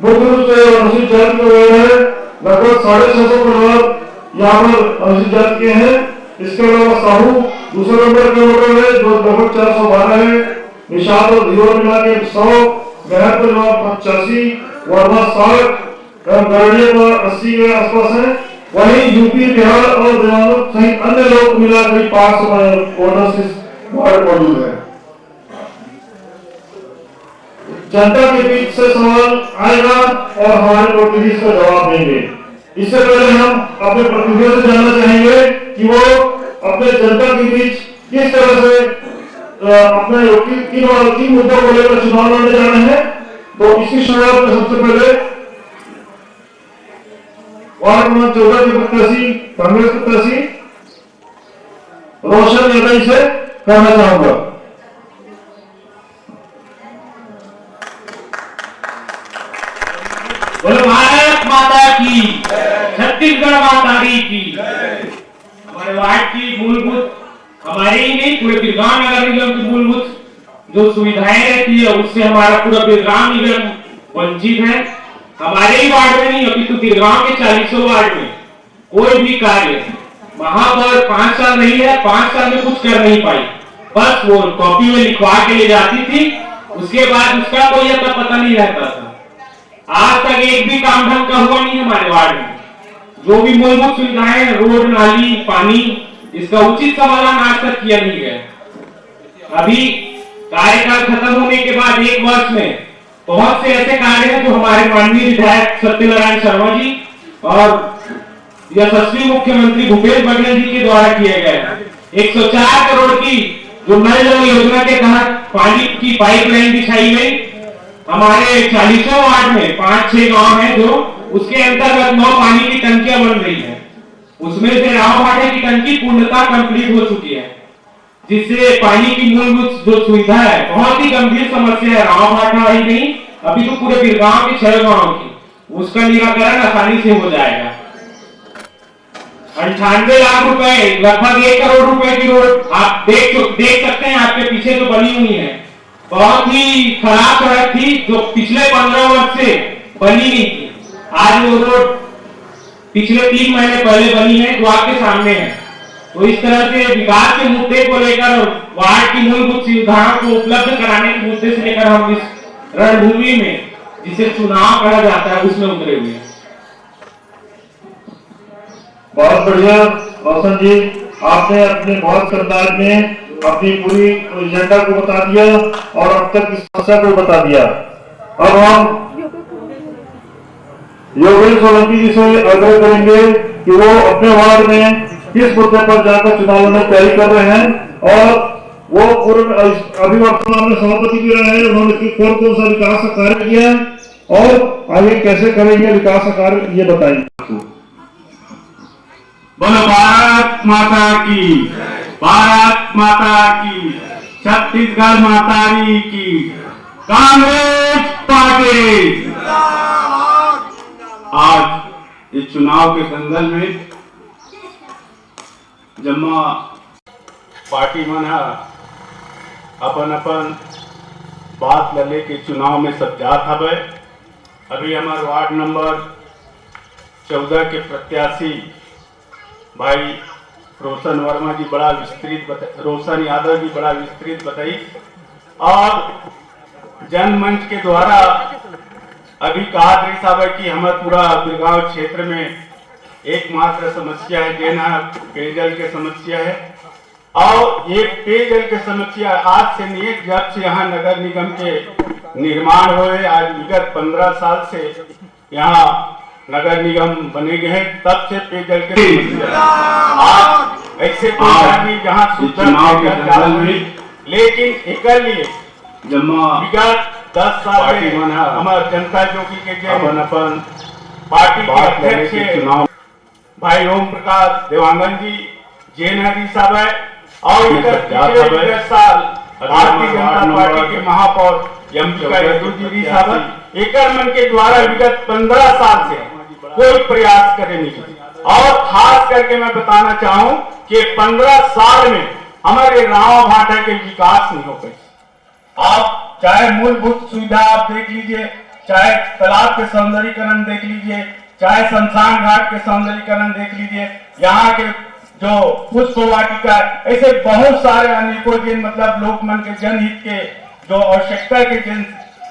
मुख्य रूप से अनुसूचित जाति के लोग हैं, लगभग 650 परिवार यहाँ पर अनुसूचित जाति के हैं। इसके अलावा साहू दूसरे नंबर के वोटर है जो लगभग 412 है। निषाद और धीवर मिला के 100, गहर परिवार 85, वर्मा 60, गरड़िया पर 80 के आसपास है। वहीं यूपी, बिहार और दिवंगत सहित अन्य लोग मिलाकर 500 वोटर्स इस वार्ड मौजूद है। जनता के बीच से सवाल आएगा और हमारे प्रतिनिधि इसका जवाब देंगे। इससे पहले हम अपने प्रतिनिधियों से जानना चाहेंगे कि वो अपने जनता के बीच किस तरह से अपने किन मुद्दों को लेकर चुनाव लड़ने जा रहे हैं। तो इसकी शुरुआत में सबसे पहले वार्ड नंबर 14 के प्रत्याशी, कांग्रेस प्रत्याशी रोशन यादव से कहना चाहूंगा। बोलो भारत माता की, छत्तीसगढ़ माता की। हमारे वार्ड की मूलभूत, हमारे ही नहीं पूरे बिरगांव नगर निगम की मूलभूत जो सुविधाएं रहती है उससे हमारा पूरा बिरगांव निगम वंचित है। हमारे ही वार्ड में नहीं अभी तो बिरगांव के 40 वार्ड में कोई भी कार्य वहां पर 5 साल रही है, 5 साल में कुछ कर नहीं पाई। बस वो कॉपी में लिखवा के ले जाती थी, उसके बाद उसका कोई अता पता नहीं रहता था। आज तक एक भी काम ढंग का हुआ नहीं हमारे वार्ड में। जो भी मूलभूत सुविधाएं, रोड, नाली, पानी, इसका उचित समाधान आज तक किया नहीं गया। अभी कार्यकाल खत्म होने के बाद 1 वर्ष में बहुत से ऐसे कार्य हैं जो हमारे माननीय विधायक सत्यनारायण शर्मा जी और यशस्वी मुख्यमंत्री भूपेश बघेल जी के द्वारा किए गए। 104 करोड़ की जो नल जल योजना के तहत पानी की पाइपलाइन बिछाई गई। हमारे 40 वार्ड में 5-6 गांव हैं जो उसके अंतर्गत 9 पानी की टंकियां बन रही है। उसमें से राव भाटे की टंकी पूर्णतः कंप्लीट हो चुकी है, जिससे पानी की मूलभूत जो सुविधा है, बहुत ही गंभीर समस्या है राव भाटा ही नहीं अभी तो पूरे बिरगांव के 6 गांव की, उसका निराकरण आसानी से हो जाएगा। 98 लाख रुपए, लगभग 1 करोड़ रुपए की रोड आप देख सकते हैं आपके पीछे जो बनी हुई है। बहुत ही खराब सड़क थी जो पिछले 15 वर्ष से बनी नहीं थी। आज वो रोड पिछले 3 महीने पहले बनी है जो आपके सामने है। तो इस तरह से विकास के मुद्दे को लेकर वार्ड की मूलभूत सुविधाओं को उपलब्ध कराने के मुद्दे से लेकर हम इस रणभूमि में जिसे चुनाव कहा जाता है उसमें उतरे हुए हैं। बहुत बढ़िया रोशन जी, आपने अपने बहुत करदार में अपनी पूरी एजेंडा को बता दिया और अब तक इस समस्या को बता दिया। अब हम योगेश सोलंकी जी से आग्रह करेंगे कि वो अपने वार्ड में किस मुद्दे पर जाकर चुनाव लड़ने की तैयारी कर रहे हैं और वो पूर्व अभी वर्तमान में सभापति भी रहे हैं। उन्होंने कौन सा विकास का कार्य किया है और आगे कैसे करेंगे विकास का कार्य, ये बताएंगे। बोलो भारत माता की, भारत माता की, छत्तीसगढ़ माता की, कांग्रेस पार्टी। आज इस चुनाव के दंगल में जम्मा पार्टी मना अपन बात लले के चुनाव में सब जात हवे। अभी हमारे वार्ड नंबर 14 के प्रत्याशी भाई रोशन वर्मा जी बड़ा विस्तृत रोशन यादव जी बड़ा विस्तृत बताई और जनमंच के द्वारा अभी कहा साहब है कि हमारे पूरा बिरगांव क्षेत्र में एकमात्र समस्या है जेना पेयजल की समस्या है। और ये पेयजल की समस्या आज से नहीं, जब से यहाँ नगर निगम के निर्माण हुए, आज विगत 15 साल से यहाँ नगर निगम बने गए हैं, तब से पेयजल की समस्या आज ऐसे जहाँ चुनाव के दंगल में, लेकिन एक लिए जमा विगत 10 साल में हमारे जनता चौकी के अपन पार्टी के अध्यक्ष चुनाव भाई ओम प्रकाश देवांगन जी जैन साहब है और पिछले साल भारतीय जनता पार्टी के महापौर अंबिका यदुगिरी साहब एक मन के द्वारा विगत 15 साल से कोई प्रयास करे नहीं। और खास करके मैं बताना चाहूं कि 15 साल में हमारे राव भाटा के विकास नहीं हो पाई। आप चाहे मूलभूत सुविधा आप देख लीजिए, चाहे तालाब के सौंदर्यीकरण देख लीजिए, चाहे शमशान घाट के सौंदर्यीकरण देख लीजिए, यहाँ के जो पुष्प वाटिका, ऐसे बहुत सारे अनेकों जिन मतलब लोकमन के जनहित के जो आवश्यकता के जिन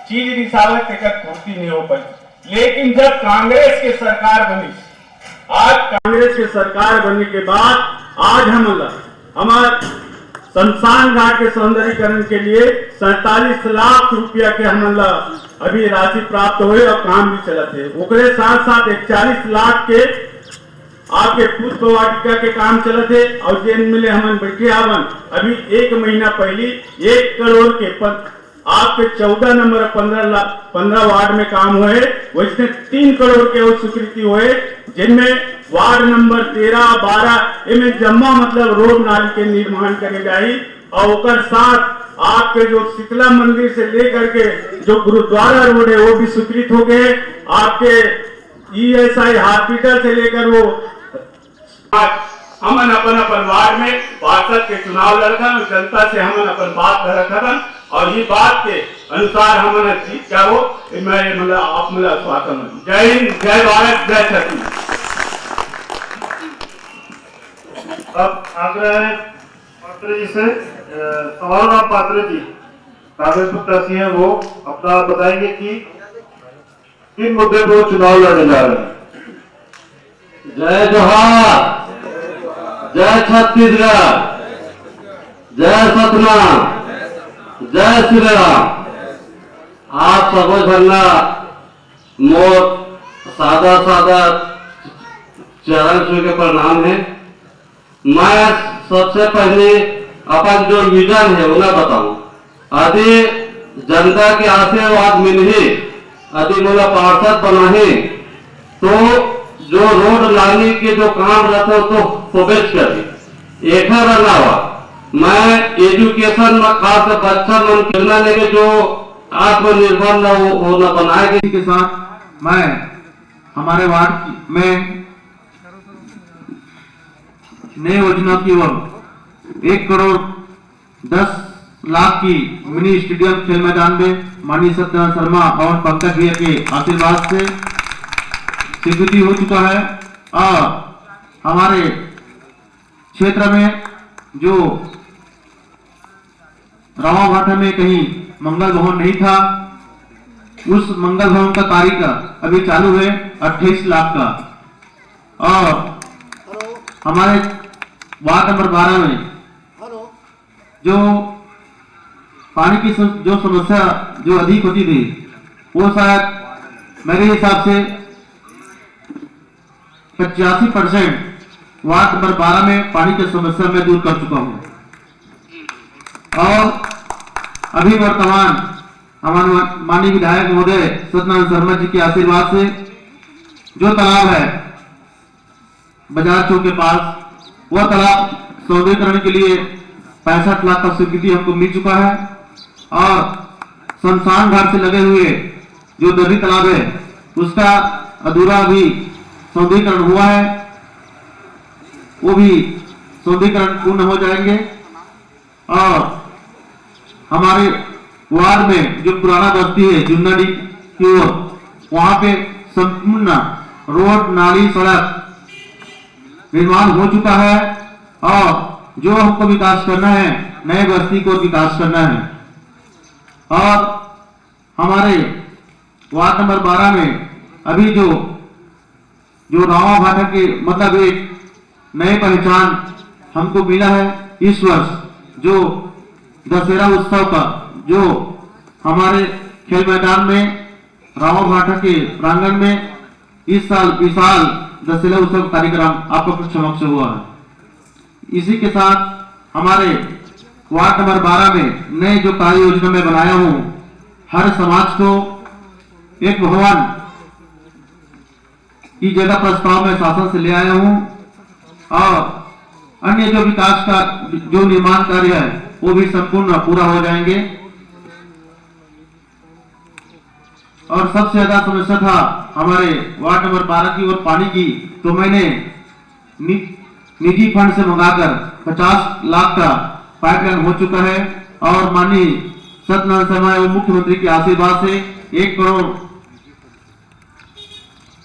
चीज निशावत तक पूर्ति नहीं हो पाई। लेकिन जब कांग्रेस की सरकार बनी, आज कांग्रेस की सरकार बनने के बाद आज हम हमारे शमशान घाट के सौंदर्यीकरण के लिए 47 लाख रुपया के हम अभी राशि प्राप्त हुए और काम भी चलते हैं। ओकरे साथ साथ 41 लाख के आपके पुष्प वाटिका के काम चलते और जेन मिले हम बैठे आवन अभी 1 महीना पहले 1 करोड़ के आपके 14 नंबर 15 वार्ड में काम हुए, वैसे 3 करोड़ के और स्वीकृति हुए, जिनमें वार्ड नंबर 13, 12 इनमें जम्मा मतलब रोड नाली के निर्माण करे जाये और उकर साथ आपके जो शीतला मंदिर से लेकर के जो गुरुद्वारा रोड है वो भी स्वीकृत हो गए। आपके ESI हॉस्पिटल से लेकर वो हमन अपन वार्ड में पार्षद के चुनाव लड़कन और जनता से हमन अपन बात रखन और ये बात के अनुसार हमन जीत क्या हो मैं मतलब आप मतलब स्वागत। जय हिंद, जय भारत, जय छत्तीसगढ़। अब आग्रह है पात्र जी से, सवाल पात्र जी कागज प्रत्याशी हैं, वो अपना बताएंगे कि किन मुद्दे पर चुनाव लड़ने जा रहे हैं। जय जोहार, जय छत्तीसगढ़, जय सतना, जय श्री राम। आप सबो झन्ना मोर सादा सादा चरण छू के प्रणाम है। मैं सबसे पहले अपन जो विजन है उन्हें बताऊं। यदि जनता के आशीर्वाद मिले, यदि मोला पार्षद बनाहे तो जो रोड नाली के जो काम रहते तो प्रोवेश करी। एक अलावा मैं एजुकेशन में खास बच्चा मन खेलना लेके जो आत्मनिर्भर न हो न बनाए गए के साथ मैं हमारे वार्ड में नई योजना की ओर 1 करोड़ 10 लाख की मिनी स्टेडियम खेल मैदान में माननीय सत्यनारायण शर्मा और पंकज भैया के आशीर्वाद से स्वीकृति हो चुका है। और हमारे क्षेत्र में जो रामाभाटा में कहीं मंगल भवन नहीं था, उस मंगल भवन का तारीख अभी चालू है 28 लाख का। और हमारे वार्ड नंबर 12 में जो पानी की जो समस्या जो अधिक होती थी वो शायद मेरे हिसाब से 85% वार्ड नंबर 12 में पानी की समस्या मैं दूर कर चुका हूं। और अभी वर्तमान हमारे माननीय विधायक महोदय सत्यनारायण शर्मा जी के आशीर्वाद से जो तालाब है बाजार चौक के पास, वह तालाब सौंदर्यीकरण के लिए 65 लाख का स्वीकृति हमको मिल चुका है। और शमशान घाट से लगे हुए जो दर्री तालाब है उसका अधूरा भी सौंदर्यीकरण हुआ है, वो भी सौंदर्यीकरण पूर्ण हो जाएंगे। और हमारे वार्ड में जो पुराना बस्ती है जुन्नाडी की ओर, वहां पे संपूर्ण रोड नाली सड़क निर्माण हो चुका है। और जो हमको विकास करना है, नए बस्ती को विकास करना है। और हमारे वार्ड नंबर 12 में अभी जो रामाभाटा के मतलब एक नए पहचान हमको मिला है इस वर्ष, जो दशहरा उत्सव का जो हमारे खेल मैदान में रामाभाटा के प्रांगण में इस साल विशाल दशहरा उत्सव कार्यक्रम आपको समक्ष हुआ है। इसी के साथ हमारे वार्ड नंबर 12 में नए जो कार्य योजना में बनाया हूं, हर समाज को एक भवन की जगह प्रस्ताव में शासन से ले आया हूं। और अन्य जो विकास का जो निर्माण कार्य है वो भी संपूर्ण पूरा हो जाएंगे। और सबसे ज्यादा समस्या था हमारे वार्ड नंबर 12 की और पानी की, तो मैंने निजी फंड से मंगाकर 50 लाख का पाइपलाइन हो चुका है। और माननीय सत्यनारायण शर्मा एवं मुख्यमंत्री के आशीर्वाद से 1 करोड़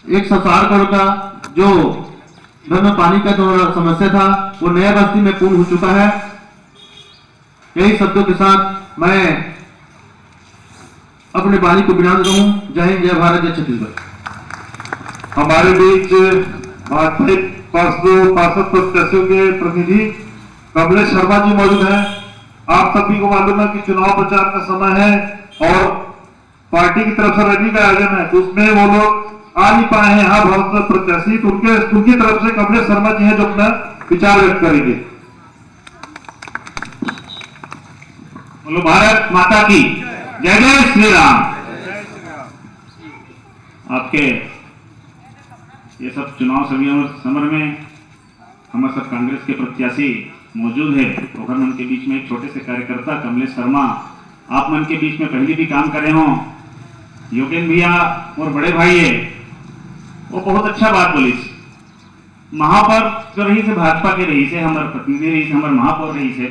160 करोड़ का जो घर में पानी का जो समस्या था वो नया बस्ती में पूर्ण हो चुका है। यही शब्दों के साथ मैं अपने वाणी को विराम देता हूं। जय हिंद, जय भारत, जय छत्तीसगढ़। हमारे बीच भाजपा पार्षद प्रत्याशियों के प्रतिनिधि कमलेश शर्मा जी मौजूद हैं। आप सभी को मालूम है कि चुनाव प्रचार का समय है और पार्टी की तरफ से रैली का आयोजन है, तो उसमें वो लोग आ नहीं पाए हैं यहाँ भाजपा प्रत्याशी, तो उनकी तरफ से कमलेश शर्मा जी हैं जो अपना विचार व्यक्त करेंगे। बोलो भारत माता की जय, जय श्री राम। आपके ये सब चुनाव समर में हमारे सब कांग्रेस के प्रत्याशी मौजूद है। ओखर मन के बीच में एक छोटे से कार्यकर्ता कमलेश शर्मा आप मन के बीच में पहले भी काम करे हों। योगेंद्र भैया और बड़े भाई है वो बहुत अच्छा बात बोली। महापौर जो रही से भाजपा के रही से हमारे प्रतिनिधि रही से हमारे महापौर रही से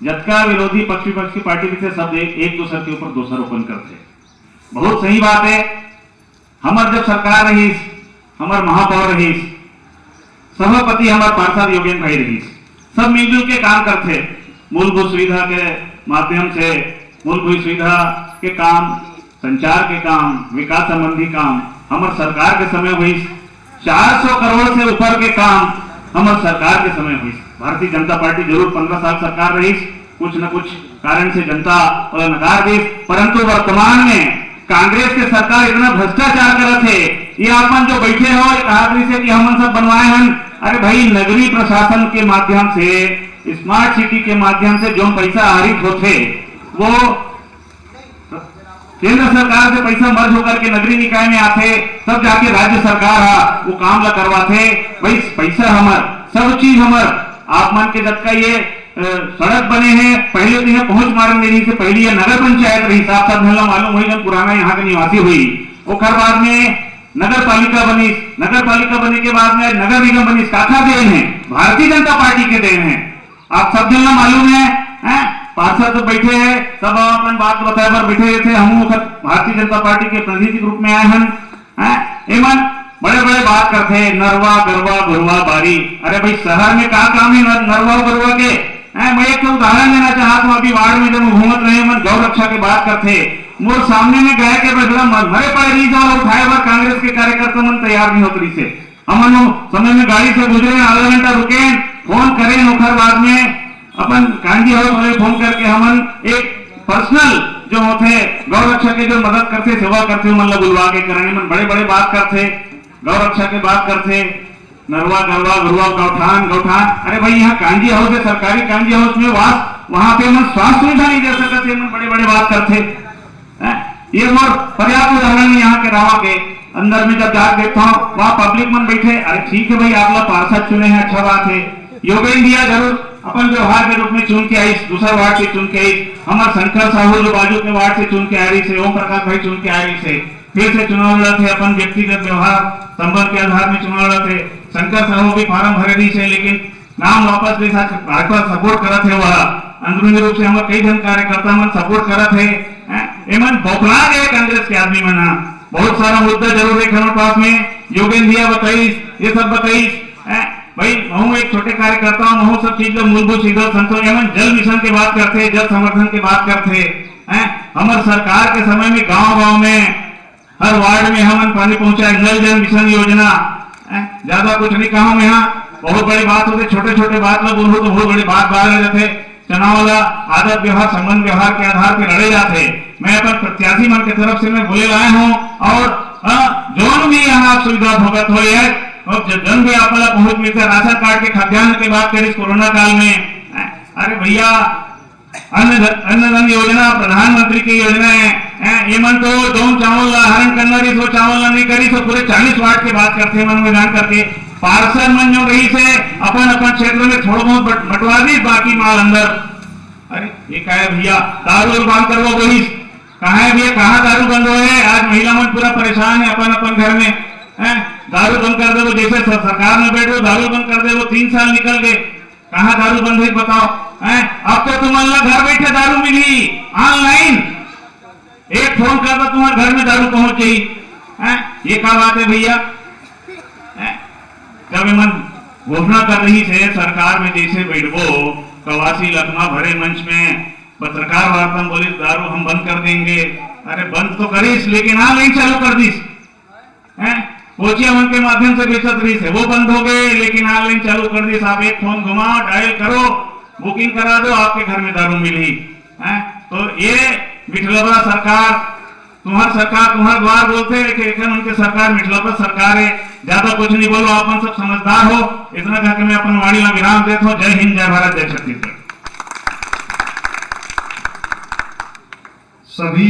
जतका विरोधी पक्ष विपक्ष की पार्टी भी से सब एक दूसरे के ऊपर दोषारोपण करते। बहुत सही बात है। हमार जब सरकार रही हमार महापौर रही सभापति हमारे पार्षद योगेंद्र भाई रही सब मिलजुल के काम करते। मूलभूत सुविधा के माध्यम से मूलभूत सुविधा के काम, संचार के काम, विकास संबंधी काम हमारे सरकार के समय हुई। 400 करोड़ से ऊपर के काम हमारे सरकार के समय हुई। भारतीय जनता पार्टी जरूर 15 साल सरकार रही, कुछ न कुछ कारण से जनता नकार दी, परंतु वर्तमान में कांग्रेस के सरकार इतना भ्रष्टाचार करत है। ये अपन जो बैठे हो कहा से कि हम सब बनवाए हैं। अरे भाई नगरीय प्रशासन के माध्यम से स्मार्ट सिटी के माध्यम से जो पैसा आहरित होते वो केंद्र सरकार से पैसा मर्ज होकर के नगरीय निकाय में आते, तब जाके राज्य सरकार वो काम ला करवाते। भाई पैसा हमार सब चीज हमार आप मान के जब का ये सड़क बने हैं पहले तो यहाँ पहुंच मारन नहीं से पहले ये नगर पंचायत रही साफ साफ मालूम हुई जब पुराना यहाँ के निवासी हुई। ओखर बाद में नगर पालिका बनी, नगर पालिका बने के बाद में नगर निगम बनी। काका देन है, भारतीय जनता पार्टी के देन है। आप सब जन मालूम है, पार्षद तो बैठे हैं सब अपन बात बताए पर बैठे थे। हम भारतीय जनता पार्टी के प्रतिनिधि रूप में आए हैं। एमन बड़े बड़े बात करते नरवा गरवा गुरवा बारी। अरे भाई शहर में क्या काम है नरवा गुरवा के? मैं एक उदाहरण देना चाहता हूँ। अभी वार्ड में जब घूमत रहे मन गौ रक्षा की बात करते, मोर सामने में गए के बदला मरे पड़े रही और उठाए बार कांग्रेस के कार्यकर्ता मन तैयार नहीं होती से। हम समय में गाड़ी से गुजरे, आधा घंटा रुके, फोन करें, ओखर बाद में अपन गांधी हाउस वाले फोन करके हमन एक पर्सनल जो होते गौ रक्षा के जो मदद करते सेवा करते मन ला बुलवा के कराने मन बड़े बड़े बात करते, गौ रक्षा के बात करते, नरवा गरवा गुरुआ गौठान गौठान। अरे भाई यहाँ कांजी हाउस है, सरकारी कांजी हाउस में वहां पे मन स्वास्थ्य सुविधा नहीं दे सकते, मन बड़े बड़े बात करते। ये और पर्याप्त उदाहरण यहाँ के रावा के अंदर में जब जाकर देखता हूँ वहां पब्लिक मन बैठे। अरे ठीक है भाई आप लोग पार्षद चुने हैं, अच्छा बात है। योगेंद्र दिया जरूर अपन व्यवहार के रूप में चुन के आई, दूसरा वार्ड से चुन के आई। हमारे शंकर साहू जो बाजू के वार्ड से चुन के आ रही से, ओम प्रकाश भाई चुन के आ रही से, फिर से चुनाव लड़े थे। अपन व्यक्तिगत व्यवहार संबंध के आधार में चुनाव लड़े थे। शंकर साहू भी फार्म भरे रही से, लेकिन नाम वापस ले भाजपा सपोर्ट करत है। वह अंदरूनी रूप से हमारे कई जन कार्यकर्ता मन सपोर्ट करत है। एमन बौखला गए कांग्रेस के आदमी मन। बहुत सारा मुद्दा जरूर है हमारे पास में। योगेंद्र दिया बताइस, ये सब बताइस। भाई हम एक छोटे कार्यकर्ता हूँ, सब चीज मूलभूत सुविधा संतोष जल मिशन की बात करते, जल संवर्धन की बात करते हैं। हमारे सरकार के समय में गांव-गांव में हर वार्ड में हम पानी पहुंचाए, नल जल मिशन योजना। ज्यादा कुछ नहीं कहा मैं, यहाँ बहुत बड़ी बात होते, छोटे छोटे बात लोग बोलो तो बहुत बड़ी बात बाहर जाते। चुनाव वाला आदत व्यवहार संबंध व्यवहार के आधार पर लड़े जाते। मैं अपन प्रत्याशी मन की तरफ से मैं बोले लाए हूँ और जो भी यहाँ सुविधा भुगत हो और जन भी आप पहुंच मिलता है। राशन कार्ड के खाद्यान्न की बात करें कोरोना काल में, अरे भैया अन्न धन योजना प्रधानमंत्री की योजना है। ये मन तो जो चावल हरण करना रही तो चावल नहीं करी तो पूरे 40 वार्ड की बात करते मन में जान करके पार्षद मन जो रही से अपन अपन क्षेत्र में थोड़ा बहुत बंटवा दी, बाकी माल अंदर। अरे ये क्या है भैया, दारू बंद करवा वही कहा है भैया, कहाँ दारू बंद हो है? आज महिला मन पूरा परेशान है अपन अपन घर में। दारू बंद कर दे, जैसे सरकार में बैठे दारू बंद कर दे, वो 3 साल निकल गए, कहाँ दारू बंद है बताओ? अब तो तुम्हारा घर बैठे दारू मिली ऑनलाइन, एक फोन करता तुम्हारे घर में दारू पहुंच गई। ये क्या बात है भैया? जब मन घोषणा कर रही है सरकार में जैसे बैठबो कवासी लखमा भरे मंच में पत्रकार वार्ता में बोली दारू हम बंद कर देंगे। अरे बंद तो करीस लेकिन हाँ नहीं चालू कर दीस है कोचिया मन के माध्यम से बेचत रही है वो बंद हो गए लेकिन ऑनलाइन चालू कर दी। आप एक फोन घुमाओ डायल करो बुकिंग करा दो आपके घर में दारू मिली है। तो ये मिठलबा सरकार तुम्हार द्वार बोलते हैं कि उनके सरकार मिठलबा सरकार है। ज्यादा कुछ नहीं बोलो अपन सब समझदार हो। इतना कहकर मैं अपन वाणी में विराम देता हूँ। जय हिंद जय भारत जय छत्तीसगढ़। सभी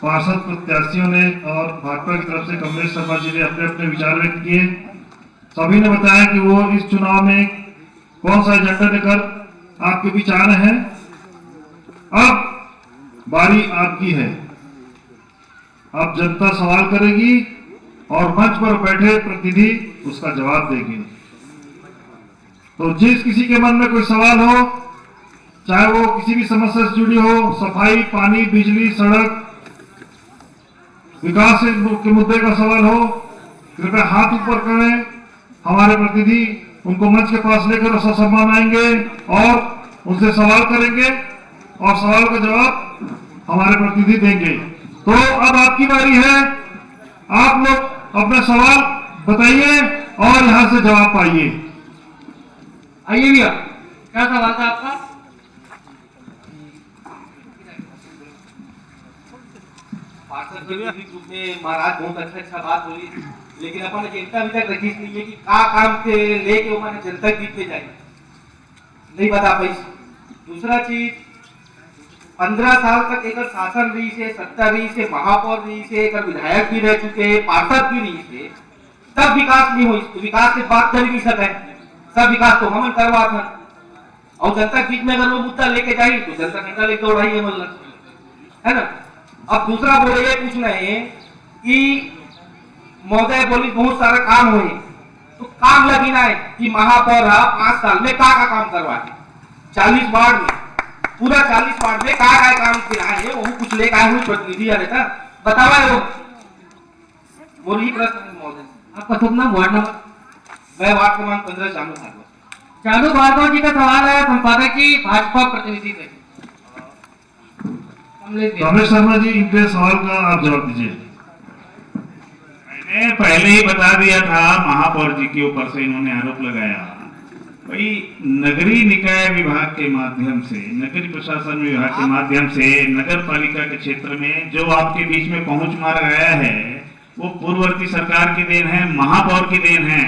पार्षद प्रत्याशियों ने और भाजपा की तरफ से कमलेश शर्मा जी ने अपने अपने विचार व्यक्त किए। सभी ने बताया कि वो इस चुनाव में कौन सा एजेंडा लेकर आपके बीच आ रहे हैं। अब बारी आपकी है। अब जनता सवाल करेगी और मंच पर बैठे प्रतिनिधि उसका जवाब देंगे। तो जिस किसी के मन में कोई सवाल हो, चाहे वो किसी भी समस्या से जुड़ी हो, सफाई, पानी, बिजली, सड़क, विकास के मुद्दे का सवाल हो, कृपया हाथ ऊपर करें। हमारे प्रतिनिधि उनको मंच के पास लेकर ससम्मान आएंगे और उनसे सवाल करेंगे और सवाल का जवाब हमारे प्रतिनिधि देंगे। तो अब आपकी बारी है। आप लोग अपना सवाल बताइए और यहां से जवाब पाइए। आइए भैया, क्या सवाल था आपका? पार्षद के ग्रुप में महाराज बहुत अच्छा बात बोली, लेकिन अपन एजेंडा अभी तक रखी नहीं है कि का काम के लेके वो माने जनता के बीच में जाए, नहीं बता पाई। दूसरा चीज 15 साल तक एक शासन रही से, सत्ता रही से, महापौर रही से, एक विधायक भी रह चुके, पार्षद भी रही से, तब विकास नहीं हुई। तो विकास की बात कर नहीं सके। सब विकास तो हम करवा था और जनता के बीच में अगर वो मुद्दा लेके जाए तो जनता घंटा लेके दौड़ाई है, मतलब है ना। अब दूसरा बोले ये पूछना है कि महोदय बोली बहुत सारा काम हुए, तो काम लगी ना है कि महापौर 5 साल में का काम करवा है, 40 वार्ड में, पूरा 40 वार्ड में का काम किया है, वो कुछ लेकर आए हुए प्रतिनिधि आ रहता बतावा है वो बोली प्रश्न। महोदय आपका शुभ नाम, वार्ड नंबर? मैं वार्ड क्रमांक 15 चालू भार्गव जी का सवाल है संपादक की भाजपा प्रतिनिधि से। कमलेश शर्मा जी, इनके सवाल का आप जवाब दीजिए। मैंने पहले ही बता दिया था, महापौर जी के ऊपर से इन्होंने आरोप लगाया। भाई नगरीय निकाय विभाग के माध्यम से, नगरीय प्रशासन विभाग के माध्यम से नगर पालिका के क्षेत्र में जो आपके बीच में पहुंच मार गया है वो पूर्ववर्ती सरकार की देन है, महापौर की देन है।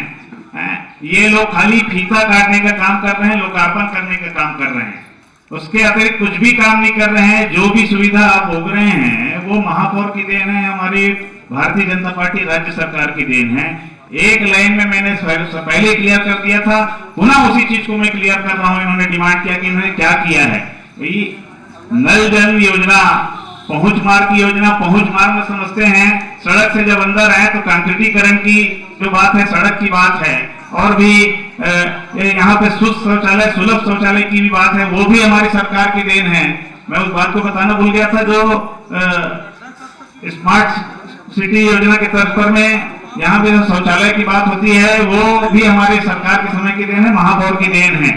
ये लोग खाली फीता काटने का काम कर रहे हैं, लोकार्पण करने का काम कर रहे हैं, उसके अतिरिक्त कुछ भी काम नहीं कर रहे हैं। जो भी सुविधा आप भोग रहे हैं वो महापौर की देन है, हमारी भारतीय जनता पार्टी राज्य सरकार की देन है। एक लाइन में मैंने पहले क्लियर कर दिया था, पुनः उसी चीज को मैं क्लियर कर रहा हूं। इन्होंने डिमांड किया कि इन्होंने क्या किया है। नल जल योजना, पहुंच मार्ग की योजना, पहुंच मार्ग में समझते हैं सड़क से जब अंदर आए तो कांक्रीटीकरण की जो बात है, सड़क की बात है, और भी यहाँ पे शुद्ध शौचालय, सुलभ शौचालय की भी बात है, वो भी हमारी सरकार की देन है। मैं उस बात को बताना भूल गया था, जो स्मार्ट सिटी योजना के तर्ज पर में यहाँ पे जो शौचालय की बात होती है वो भी हमारी सरकार के समय की देन है, महापौर की देन है।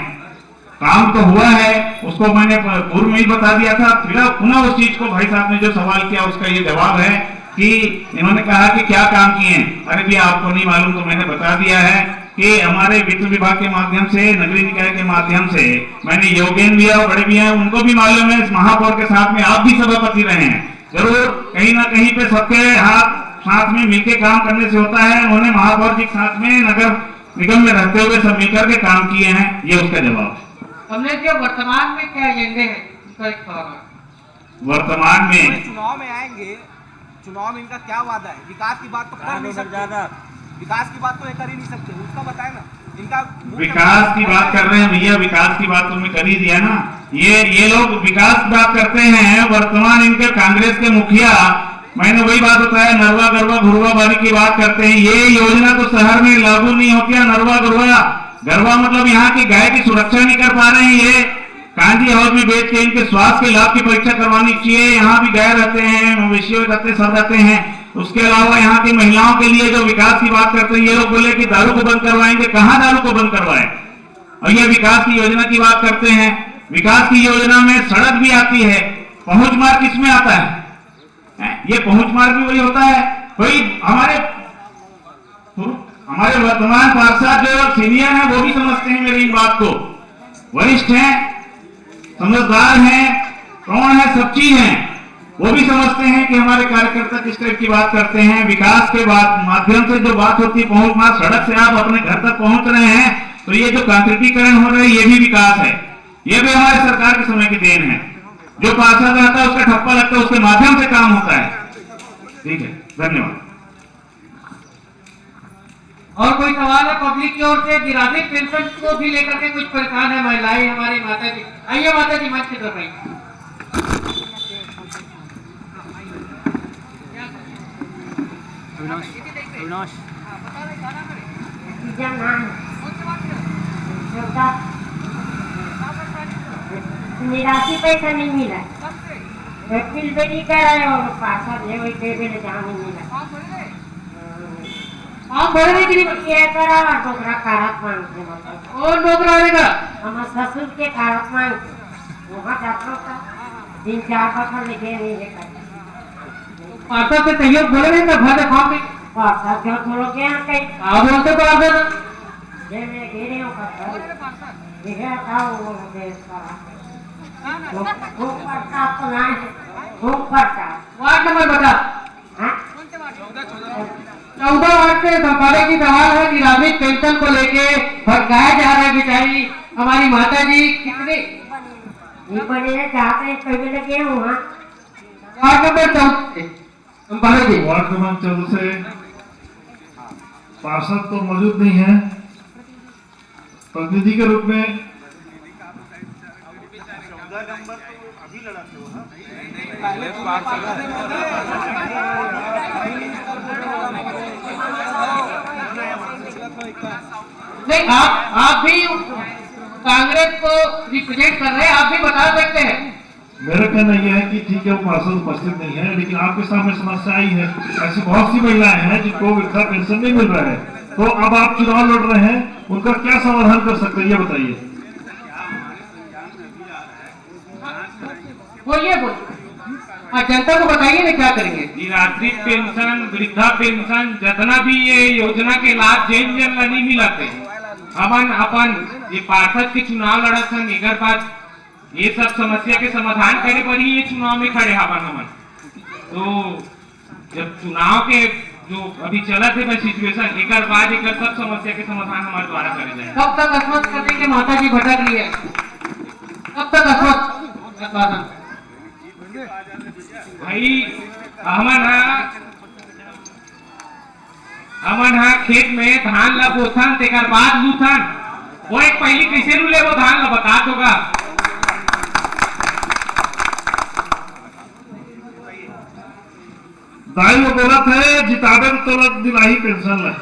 काम तो हुआ है, उसको मैंने पूर्व में ही बता दिया था। फिर पुनः उस चीज को भाई साहब ने जो सवाल किया उसका ये जवाब है कि इन्होंने कहा कि क्या काम किए हैं। अरे भैया आपको नहीं मालूम तो मैंने बता दिया है कि हमारे वित्त विभाग के माध्यम से, नगरीय निकाय के माध्यम से मैंने योगेन भी और बड़े भी हैं, उनको भी मालूम है। इस महापौर के साथ में आप भी सभापति रहे हैं, जरूर कहीं ना कहीं पे सबके हाथ साथ में मिलकर काम करने से होता है। उन्होंने महापौर जी के साथ में नगर निगम में रहते हुए सब मिलकर के काम किए हैं, ये उसका जवाब है। हमने जो वर्तमान में क्या एजेंडे हैं उनका एक सवाल। वर्तमान में चुनाव में आएंगे, चुनाव में इनका क्या वादा है? विकास की बात तो कर नहीं सकते, विकास की बात तो कर ही नहीं सकते, उसका बताए ना। इनका विकास की बात कर रहे हैं भैया, विकास की बात तुमने कर ही दिया ना। ये लोग विकास की बात करते हैं। वर्तमान इनके कांग्रेस के मुखिया, मैंने वही बात बताया, नरवा गरवा घुरवा बारी की बात करते हैं। ये योजना तो शहर में लागू नहीं होती है। नरवा गरवा मतलब यहाँ की गाय की सुरक्षा नहीं कर पा रहे हैं। ये कांजी हाउस में बेच के इनके स्वास्थ्य के लाभ की परीक्षा करवानी चाहिए। यहाँ भी गाय रहते हैं, मवेशी रहते, सब रहते हैं, उसके अलावा यहाँ की महिलाओं के लिए जो विकास की बात करते हैं, ये लोग बोले कि दारू को बंद करवाएंगे। कहां दारू को बंद करवाए? और ये विकास की योजना की बात करते हैं। विकास की योजना में सड़क भी आती है, पहुंच मार्ग किसमें आता है? ये पहुंच मार्ग भी वही होता है। कोई हमारे वर्तमान पार्षद जो सीनियर है वो भी समझते हैं मेरी इन बात को, वरिष्ठ हैं, समझदार हैं, कौन है, सब चीज हैं, वो भी समझते हैं कि हमारे कार्यकर्ता किस टाइप की बात करते हैं। विकास के माध्यम से जो बात होती है, पहुंच मार्ग, सड़क से आप अपने घर तक पहुंच रहे हैं, तो ये जो कांक्रीटीकरण हो रहा है ये भी विकास है। ये भी हमारी सरकार के समय की देन है। जो पार्षद आता है उसका ठप्पा लगता है, उसके माध्यम से काम होता है। ठीक है, धन्यवाद। और कोई सवाल है पब्लिक की ओर से? गिरामी पेंशन को भी लेकर के कुछ परेशान है महिलाएं, हमारी माता जी। आइए माता जी, मंच की तरफ आइए। अविनाश निराशी पैसा नहीं मिला, वकील बेटी कह रहे हो पार्षद है वही दे देने जहाँ नहीं मिला। आप बढ़ने के लिए ये करा डोकरा कारक मांग के मतलब और डोकरा आएगा हमारे ससुर के कारक मांग के वहाँ जाता था 3-4 बता लेके नहीं लेकर पार्षद से सहयोग बोले नहीं तो भर फॉर्म में पार्षद क्यों थोड़ा क्या कहीं आप बोलते पार्षद जे मैं घेरे हूँ पार्षद ये था वो देश का खूब पड़ता तो ना खूब पड़ता। वार्ड नंबर बता। हाँ 14 वार्ड से संपादक की सवाल है कि राष्ट्रीय पेंशन को लेके भटकाया जा रहा है बेचारी हमारी माता जी। कितने ये बने चाहते हैं कभी लगे वहाँ वार्ड नंबर 14 संपादक जी। वार्ड क्रमांक 14 से पार्षद तो मौजूद नहीं है, प्रतिनिधि के रूप में नहीं आप भी कांग्रेस को रिप्रेजेंट कर रहे हैं, आप भी बता सकते हैं। मेरा कहना यह है कि ठीक है वो पार्षद उपस्थित नहीं है, लेकिन आपके सामने समस्या आई है। ऐसी बहुत सी महिलाएं हैं जिनको वृद्धा पेंशन नहीं मिल रहा है, तो अब आप चुनाव लड़ रहे हैं, उनका क्या समाधान कर सकते हैं ये बताइए। बोलिए जनता को बताइए ना क्या करेंगे। निराश्रित पेंशन, वृद्धा पेंशन, जितना भी ये योजना के लाभ जैन जन ला नहीं मिलते। अपन ये पार्षद के चुनाव लड़त हन, एकर बाद ये सब समस्या के समाधान करे पर ही ये चुनाव में खड़े हमन। तो जब चुनाव के जो अभी चलत है सिचुएशन, एकर बाद एकर सब समस्या के समाधान हमारे द्वारा करे जाए। कब तक अस्वस्थ करने के माता जी भटक रही है? कब तक अस्वस्थ? भाई हमन खेत में धान ला बोथन तेकर बाद लूथन, वो एक पहली कैसे लू ले वो धान ला बता होगा। दाई वो बोलत है जिताबे तो दिलाही पेंशन ला।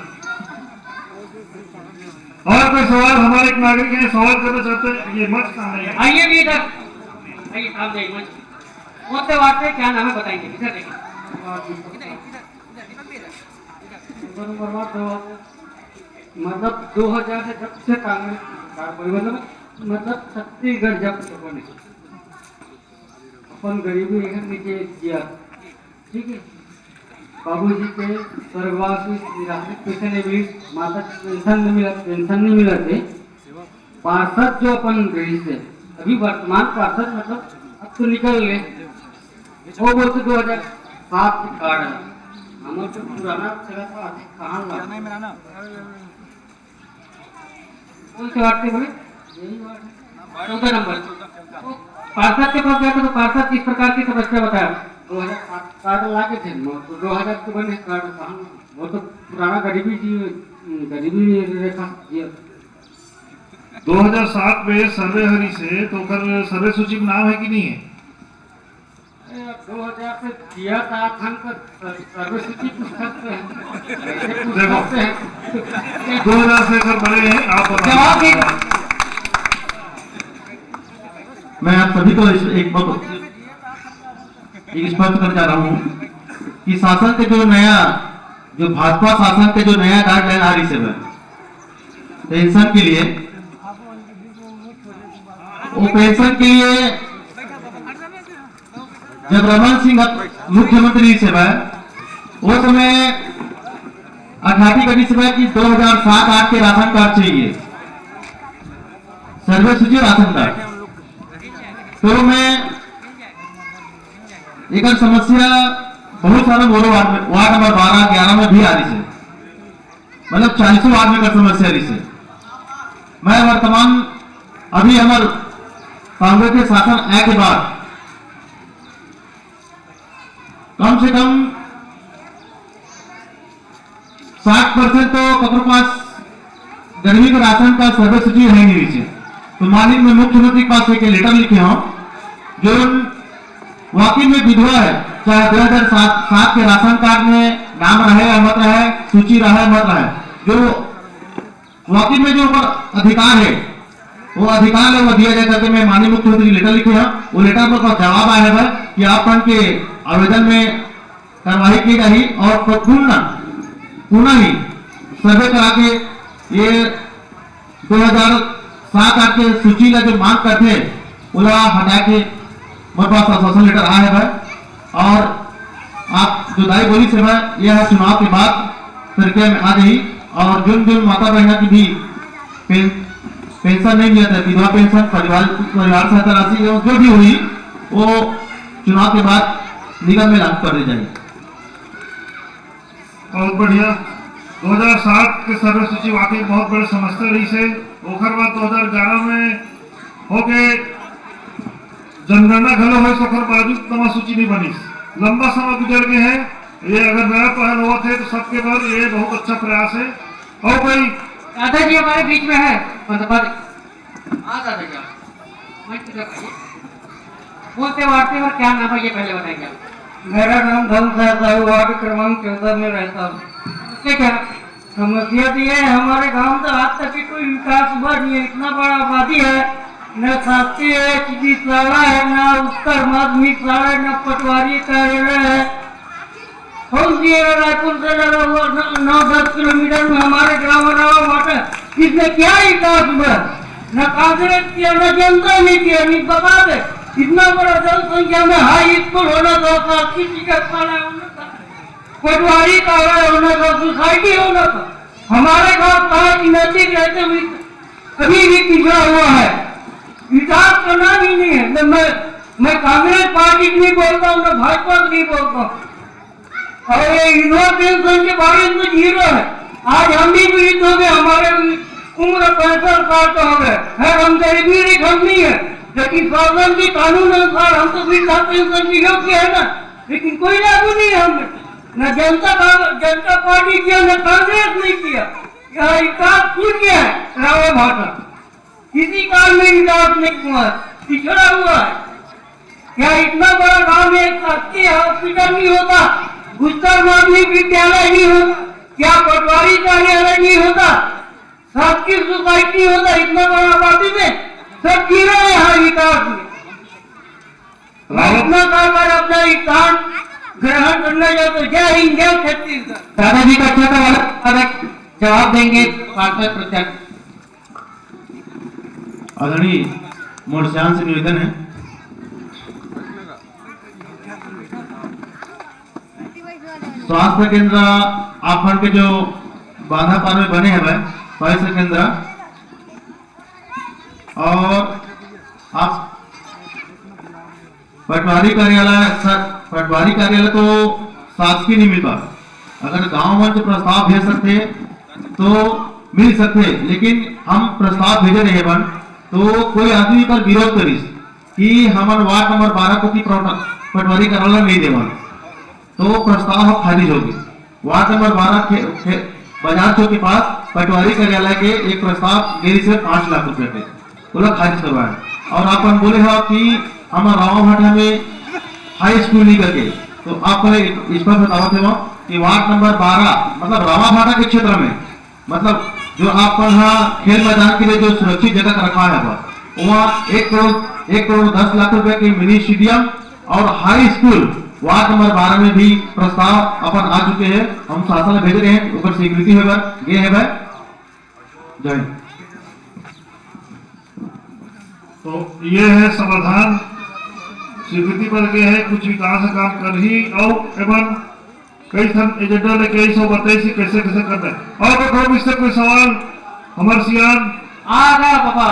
और कोई सवाल हमारे एक नागरिक है सवाल करना चाहते हैं, ये मंच कहाँ है? आइए भी इधर आइए, सामने एक मंच कौन से वार्ड से क्या नाम है बताएंगे। इधर देखिए मतलब 2000 से जब से कांग्रेस मतलब छत्तीसगढ़ जब से बने अपन गरीबी रेखा के नीचे जिया, ठीक है। बाबूजी के स्वर्गवास निराश्रित पेंशन नहीं मिली, माता पेंशन नहीं मिला थे। पार्षद जो अपन गई से अभी वर्तमान पार्षद मतलब अब तो निकल गए, वो बोलते 2007 के कार्ड है हमारे तो पुराना चला था कहाँ लगा कौन से वार्ड से बोले? यही वार्ड 14 नंबर। पार्षद के पास गया तो पार्षद किस प्रकार की समस्या बताया? 2007 कार्ड ला के थे, 2000 के बने कार्ड कहाँ? वो तो पुराना गरीबी रेखा 2007 में सर्वे हरी से तो कर सर्वे सूची में नाम है कि नहीं है? 2000 से दिया था सर्वे सूची पुस्तक है। देखो 2000 से अगर बड़े हैं आप जवाब दीजिए। मैं आप सभी को एक स्पष्ट कर जा रहा हूँ कि शासन के जो भाजपा शासन के जो नया गाइडलाइन आ रही है पेंशन के लिए, वो पेंशन के लिए जब रमन सिंह मुख्यमंत्री से वो समय 18 कड़ी से कि 2007-8 के राशन कार्ड चाहिए, सर्वे सूची राशन कार्ड। तो मैं एक समस्या बहुत सारा बोलो वार्ड नंबर 12-11 में भी आ रही है, मतलब 40 वार्ड में का समस्या रही है। मैं वर्तमान अभी हमारे कांग्रेस के शासन आए के बाद कम से कम 60% तो कपड़ों पास गर्मी के राशन का सर्वे सूची है नहीं रही है। तो माननीय मैं मुख्यमंत्री के पास एक लेटर लिखे हूं जो वाकई में विधवा है, चाहे 2007 के राशन कार्ड में नाम रहे या मत रहे, सूची रहे मत रहे, जो वाकई में जो अधिकार है वो अधिकार है वो दिया जाए करके मैं माननीय मुख्यमंत्री लेटर लिखे हैं। वो लेटर पर जवाब आया है कि आप के आवेदन में कार्रवाई की जाएगी और पुनः ही सर्वे करा के ये 2007-8 के सूची का जो मांग करते उला हटा के मेरे पास आश्वासन लेटर आया है। और आप जो दाई बोली से यह चुनाव के बाद प्रक्रिया में आ गई और जो माता बहना की भी पेंशन नहीं मिला था, विधवा पेंशन, परिवार सहायता राशि जो भी हुई वो चुनाव के बाद निगम में लागू कर दी जाएगी। बहुत बढ़िया। 2007 के सर्वे सूची वाकई बहुत बड़ी समस्या रही से, ओकर बाद 2011 में होके जनगणना घलो है, सोकर बावजूद तमा सूची नहीं बनी, लंबा समय गुजर गए हैं। ये अगर नया पहल हुआ थे तो सबके बाद ये बहुत अच्छा प्रयास है। और भाई दादाजी हमारे बीच में है, बोलते वार्ते और क्या नाम है ये पहले बताएंगे। मेरा नाम धन सहता है, वार्ड क्रमांक 14 में रहता हूँ। क्या समस्या तो है हमारे गांव तो आज तक कोई विकास हुआ नहीं है, इतना बड़ा आबादी है, न शासकीय है, चिकित्सालय है, न उत्तर माध्यमिक शाला, न पटवारी कार्यालय है। कौन सी रायपुर से 9-10 किलोमीटर में हमारे ग्राम वाटर, इसमें क्या विकास हुआ? न कांग्रेस किया न जनता ने किया, नहीं बता दे। इतना बड़ा जनसंख्या में हाई स्कूल होना था, शासकीय चिकित्सालय होना था, पटवारी कार्यालय होना था, सोसाइटी होना था। हमारे गांव कहा की नजदीक रहते हुए अभी भी पिछड़ा हुआ है, विकास का नाम ही नहीं है। मैं कांग्रेस पार्टी की नहीं बोलता हूँ, न भाजपा की नहीं बोलता हूँ। और ये विधवा पेंशन के बारे में जीरो है। आज हम भी पीड़ित हो गए, हमारे उम्र 65 साल का हो गए है, हम गरीबी रेखा नहीं है, लेकिन शासन के कानून अनुसार हम तो वृद्धा पेंशन के योग्य है ना, लेकिन कोई लागू नहीं है। हमने न जनता पार्टी किया, न कांग्रेस नहीं किया। यह विकास छूट गया है रावण भाटा, किसी काल में विकास नहीं हुआ, पिछड़ा हुआ है। क्या इतना बड़ा गांव में शासकीय हॉस्पिटल नहीं होता, उत्तर माध्यमिक विद्यालय नहीं होता, क्या पटवारी कार्यालय नहीं होता, शासकीय सोसाइटी होता? इतना बड़ा आबादी में सब गिरा है हर विकास में। इतना कर अपना स्थान ग्रहण करना जाए तो जय हिंद जय छत्तीसगढ़। दादाजी का छोटा वाला जवाब देंगे पार्षद प्रत्याशी। आदरणीय मोर्चान से निवेदन है, स्वास्थ्य केंद्र आप के जो बाधा पार में बने हैं स्वास्थ्य केंद्र, और आप पटवारी कार्यालय तो शासकीय नहीं मिलता। अगर गांव में प्रस्ताव भेज सकते तो मिल सकते, लेकिन हम प्रस्ताव भेजे रहे बन तो कोई आदमी पर विरोध करी कि हमारे वार्ड नंबर 12 को की पटवारी कार्यालय नहीं देवन, तो प्रस्ताव खारिज होगी। वार्ड नंबर 12 बाजार चौक के पास पटवारी कार्यालय के एक प्रस्ताव मेरी से 5 लाख रुपए थे, बोला खारिज करवाया। और आप बोले हो कि हमारा रावा भाटा में हाई स्कूल नहीं करके, तो आप इस पर बतावा थे कि वार्ड नंबर 12 मतलब रावा भाटा के क्षेत्र में, मतलब जो आप यहाँ खेल मैदान के लिए जो सुरक्षित जगह रखा है वहाँ 1 करोड़ 10 लाख रुपए की मिनी स्टेडियम और हाई स्कूल वार्ड नंबर 12 में भी प्रस्ताव अपन आ चुके हैं, हम शासन में भेज रहे हैं, ऊपर स्वीकृति होगा ये है भाई। जय। तो ये है समाधान, स्वीकृति पर गए है, कुछ विकास काम कर ही और एवं कई एजेंडा ने कई सौ बताई सी कैसे कैसे करना है। और देखो इससे कोई सवाल हमारे सियान आ रहा बाबा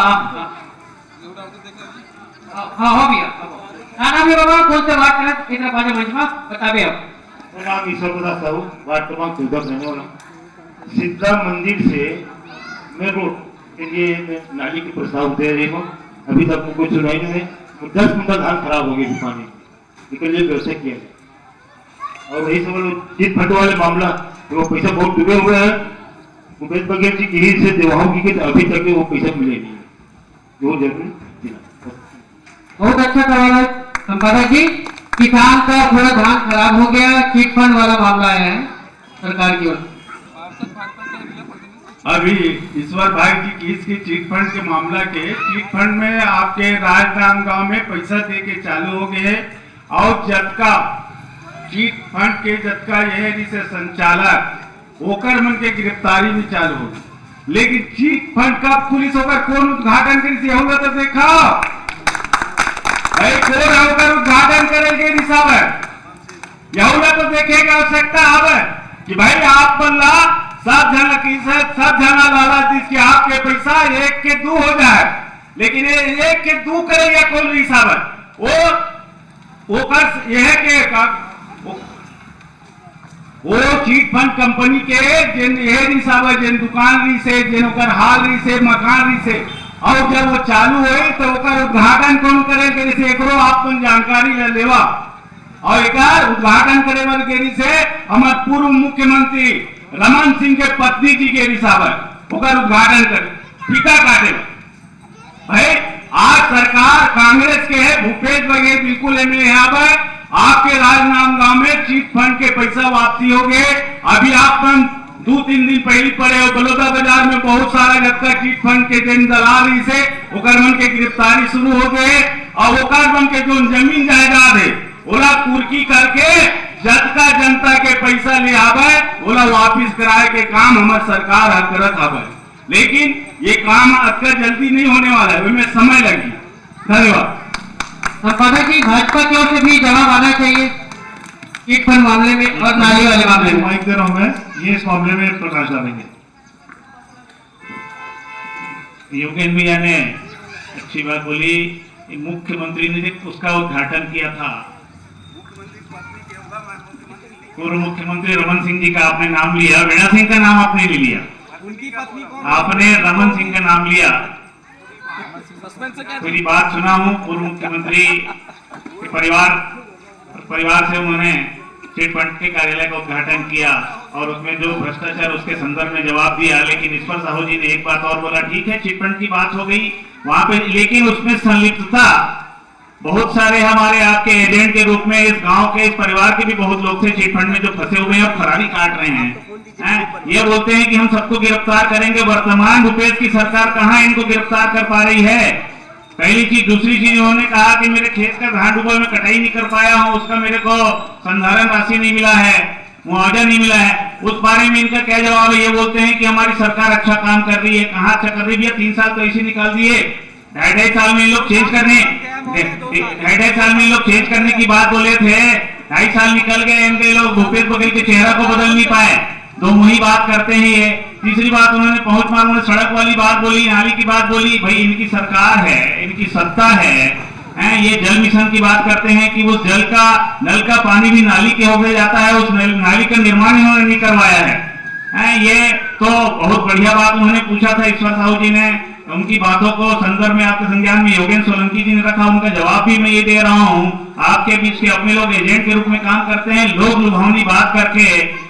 हाँ हो गया नाना भी बाबा कौन से बात करत इतना बाजे मंच में बताबे अब। नाम ईश्वर प्रसाद साहू, वार्ड क्रमांक 14 रहने वाला। सिद्धा मंदिर से मैं रोड के लिए मैं नाली के प्रस्ताव दे रही हूँ, अभी तक कोई सुनाई नहीं है। 10 कुंटल धान खराब हो गई पानी निकलिए व्यवसाय किया गया। और वही समझ लो चिट फट वाले मामला, वो पैसा बहुत डूबे हुए हैं। मुकेश बघेल जी की से देवाओं की अभी तक वो पैसा मिले नहीं, जो जरूरी बहुत अच्छा करवाना संपादक जी। किसान का थोड़ा धान खराब हो गया, चिट फंड वाला मामला आया है सरकार की ओर। अभी ईश्वर भाई जी की इसकी चिट फंड के मामला के चिट फंड में आपके राजनांदगांव में पैसा दे के चालू हो गए और जतका चिट फंड के जतका यह जिसे संचालक ओकर मन के गिरफ्तारी में चालू हो, लेकिन चिट फंड का पुलिस होकर कौन उद्घाटन करी होगा तो देखा भाई कौन होकर उद्घाटन करेंगे निशाब है यहूला तो देखेगा आवश्यकता है कि भाई आप बल्ला सब जना की सब जना लाला जिसके आपके पैसा 1 के 2 हो जाए, लेकिन ये 1 के 2 करेगा कौन निशाब है वो कर यह के वो चिट फंड कंपनी के जिन यह निशाब है जिन दुकान रही से जिन ओकर हाल रही से मकान रही से, और जब वो चालू हुई तो ओकर उद्घाटन कौन करेंगे जैसे एकरो आपन जानकारी ले लेवा और एक उद्घाटन करे वाले के से हमारे पूर्व मुख्यमंत्री रमन सिंह के पत्नी जी के हिसाब है ओकर उद्घाटन कर टीका काटे भाई। आज सरकार कांग्रेस के है, भूपेश बघेल बिल्कुल एमएलए यहाँ पर आपके राजनांदगांव में चिट फंड के पैसा वापसी हो गए। अभी आप 2-3 दिन पहले पड़े हो बलौदा बाजार में बहुत सारा जबका चिट फंड के जिन दलाल से ओकर मन के गिरफ्तारी शुरू हो गए और ओकर मन के जो जमीन जायदाद है ओला कुर्की करके जतका जनता के पैसा ले आवे ओला वापिस कराए के काम हमारे सरकार करत आवे, लेकिन ये काम अक्का जल्दी नहीं होने वाला है, उसमें समय लगी। धन्यवाद। संपादक जी भाजपा की ओर से भी जवाब आना चाहिए चिट फंड मामले में और नाली वाले मामले में। माइक दे रहा हूं मैं, ये इस मामले में प्रकाश डालेंगे। योगेंद्र भैया ने अच्छी बात बोली, मुख्यमंत्री ने उसका उद्घाटन किया था। पूर्व मुख्यमंत्री रमन सिंह जी का आपने नाम लिया, वीणा सिंह का नाम आपने नहीं लिया, आपने रमन सिंह का नाम लिया। मेरी बात सुना हूँ, पूर्व मुख्यमंत्री के परिवार से उन्होंने चिट फंड के कार्यालय का उद्घाटन किया और उसमें जो भ्रष्टाचार उसके संदर्भ में जवाब दिया, लेकिन ईश्वर साहू जी ने एक बात और बोला, ठीक है चिट फंड की बात हो गई वहां पे, लेकिन उसमें संलिप्तता बहुत सारे हमारे आपके एजेंट के रूप में इस गांव के इस परिवार के भी बहुत लोग थे चिट फंड में जो फंसे हुए हैं और फरारी काट रहे हैं। ये बोलते हैं कि हम सबको गिरफ्तार करेंगे, वर्तमान भूपेश की सरकार कहां इनको गिरफ्तार कर पा रही है। पहली चीज, दूसरी चीज उन्होंने कहा कि मेरे खेत का धान डूबा मैं कटाई नहीं कर पाया हूं, उसका मेरे को संधारण राशि नहीं मिला है, मुआवजा नहीं मिला है। उस बारे में इनका क्या जवाब है? ये बोलते हैं कि हमारी सरकार अच्छा काम कर रही है। कहाँ अच्छा कर रही है? 3 साल तो ऐसे निकाल दिए, 2.5 साल में लोग चेंज करने 2.5 साल में लोग चेंज करने की बात बोले थे, 2.5 साल निकल गए, इनके लोग भूपेश बघेल के चेहरा को बदल नहीं पाए, दो मुही बात करते हैं ये। तीसरी बात उन्होंने पहुंच मार उन्होंने सड़क वाली बात बोली, नाली की बात बोली। भाई इनकी सरकार है, इनकी सत्ता है, ये जल मिशन की बात करते हैं कि उस जल का नल का पानी भी नाली के हो जाता है, उस नाली का निर्माण इन्होंने नहीं करवाया है। ये तो बहुत बढ़िया बात उन्होंने पूछा था ईश्वर साहू जी ने, उनकी बातों को संदर्भ में आपके संज्ञान में योगेंद्र सोलंकी जी ने रखा, उनका जवाब भी मैं ये दे रहा हूँ। आपके बीच के अपने लोग एजेंट के रूप में काम करते हैं, लोग लुभावनी बात करके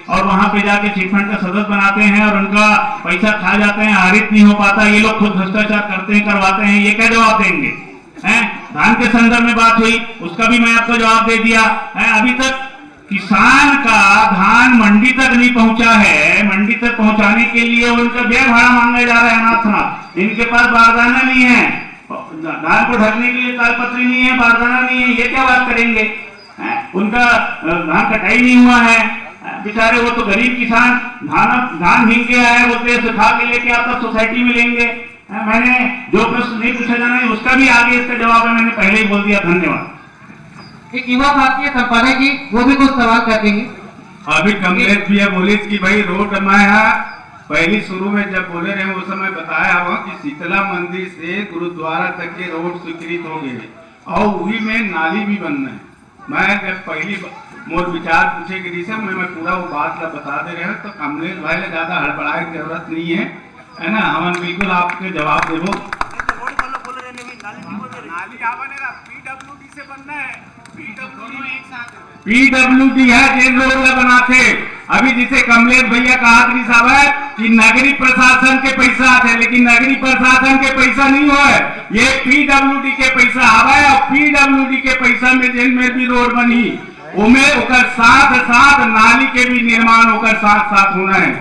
और वहां पे जाके चिट फंड का सदस्य बनाते हैं और उनका पैसा खा जाते हैं, आरित नहीं हो पाता, ये लोग खुद भ्रष्टाचार करते हैं, करवाते हैं। ये क्या जवाब देंगे? धान के संदर्भ में बात हुई, उसका भी मैं आपको जवाब दे दिया। अभी तक किसान का धान मंडी तक नहीं पहुंचा है, मंडी तक पहुंचाने के लिए उनका व्यय भाड़ा मांगा जा रहा है अनाथ। इनके पास बारदाना नहीं है, धान को ढकने के लिए तालपत्री नहीं है, बारदाना नहीं है, ये क्या बात करेंगे? उनका धान कटाई नहीं हुआ है, बेचारे वो तो गरीब किसान धान भीग गया है, बोलते सुखा के लेके आप तब सोसाइटी में लेंगे। मैंने जो प्रश्न नहीं पूछा जाना है उसका भी आगे इसका जवाब है, मैंने पहले ही बोल दिया। धन्यवाद। एक युवा भारतीय संपादक जी वो भी कुछ सवाल कर देंगे। अभी कमलेश भैया बोले कि भाई रोड मैं पहली शुरू में जब बोले रहे उस समय बताया हुआ कि शीतला मंदिर से गुरुद्वारा तक के रोड स्वीकृत हो गए और वही में नाली भी बनना है। मैं जब पहली मोर विचार पूछे कि रिसम मैं पूरा वो बात ला बता दे रहे हैं, तो कमलेश भाई ने ज्यादा हड़बड़ाए की जरूरत नहीं है ना, हम बिल्कुल आपके जवाब देवो। पीडब्ल्यूडी है जेल रोड का बनाते। अभी जिसे कमलेश भैया कहा साहब है कि नगरी प्रशासन के पैसा आते, लेकिन नगरी प्रशासन के पैसा नहीं हो, ये पीडब्ल्यूडी के पैसा आवे और पीडब्ल्यूडी के पैसा में जेल में भी रोड बनी, उमे ओकर साथ साथ नाली के भी निर्माण ओकर साथ साथ होना है।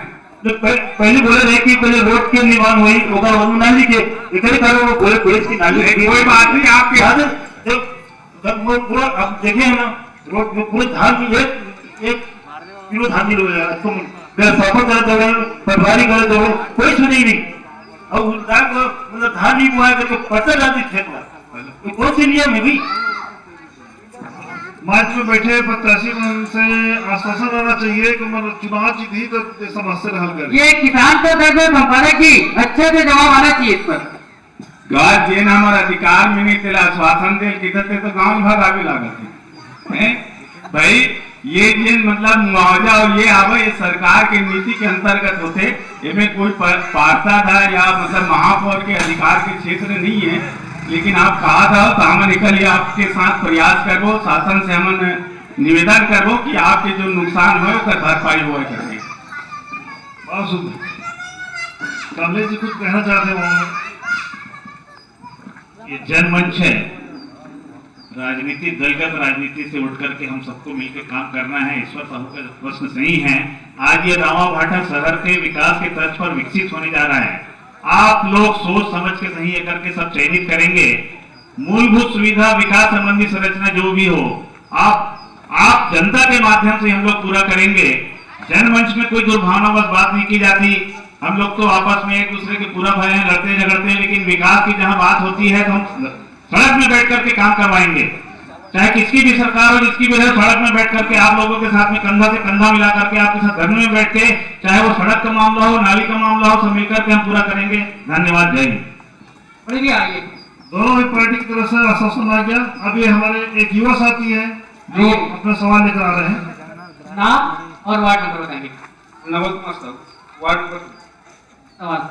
तो पहले बोले रहे कि पहले रोड के निर्माण हुई होगा नाली के इतने कारण वो बोले पुलिस की नाली कोई बात नहीं। आपके पूरा अब देखे है ना रोड पूरे धान की एक किलो धान की तुम सफर करे दोगे पटवारी करे दोगे कोई सुनी नहीं और मतलब धान नहीं बुआ करके पर्चा डालती खेत में कौन सी नियम है भाई। मंच में बैठे प्रत्याशी से आश्वासन आना चाहिए कि मतलब चुनाव जीत ही तो समस्या हल करे। ये किसान को दर्द संपादक जी अच्छे से जवाब आना चाहिए इस पर। गाज जेन हमारा अधिकार में नहीं तेला आश्वासन दे किधर तो गांव भाग आगे लागत है भाई। ये जेन मतलब मुआवजा और ये आवे ये सरकार के नीति के अंतर्गत होते, इसमें कोई पार्षद है या मतलब महापौर के अधिकार के क्षेत्र नहीं है, लेकिन आप कहा था तो हम निकल आपके साथ प्रयास करबो, शासन से हम निवेदन करबो कि आपके जो नुकसान हो उसका भरपाई हुआ करके। कमलेश जी कुछ कहना चाहते हैं? ये जनमंच है, राजनीति दलगत राजनीति से उठ करके हम सबको मिलकर काम करना है। ईश्वर साहू का प्रश्न सही है। आज ये रामाभाटा शहर के विकास के तर्ज पर विकसित होने जा रहा है। आप लोग सोच समझ के सही करके सब चयनित करेंगे। मूलभूत सुविधा विकास संबंधी संरचना जो भी हो आप जनता के माध्यम से हम लोग पूरा करेंगे। जनमंच में कोई दुर्भावनावश बात नहीं की जाती। हम लोग तो आपस में एक दूसरे के पूरा भय हैं, लड़ते झगड़ते हैं, लेकिन विकास की जहां बात होती है तो हम सड़क में बैठ करके काम करवाएंगे। चाहे किसकी भी सरकार हो, जिसकी भी रहे, सड़क में बैठ करके आप लोगों के साथ में कंधा से कंधा मिला करके आपके साथ घर में बैठ के, चाहे वो सड़क का मामला हो, नाली का मामला हो, सब मिलकर के हम पूरा करेंगे। धन्यवाद। जय हिंद। दोनों ही पार्टी की तरफ से आश्वासन आ गया। अभी हमारे एक युवा साथी है जो अपना सवाल लेकर आ रहे हैं। नाम और वार्ड नंबर बताएंगे। नवल कुमार साहब, वार्ड नंबर सवाल।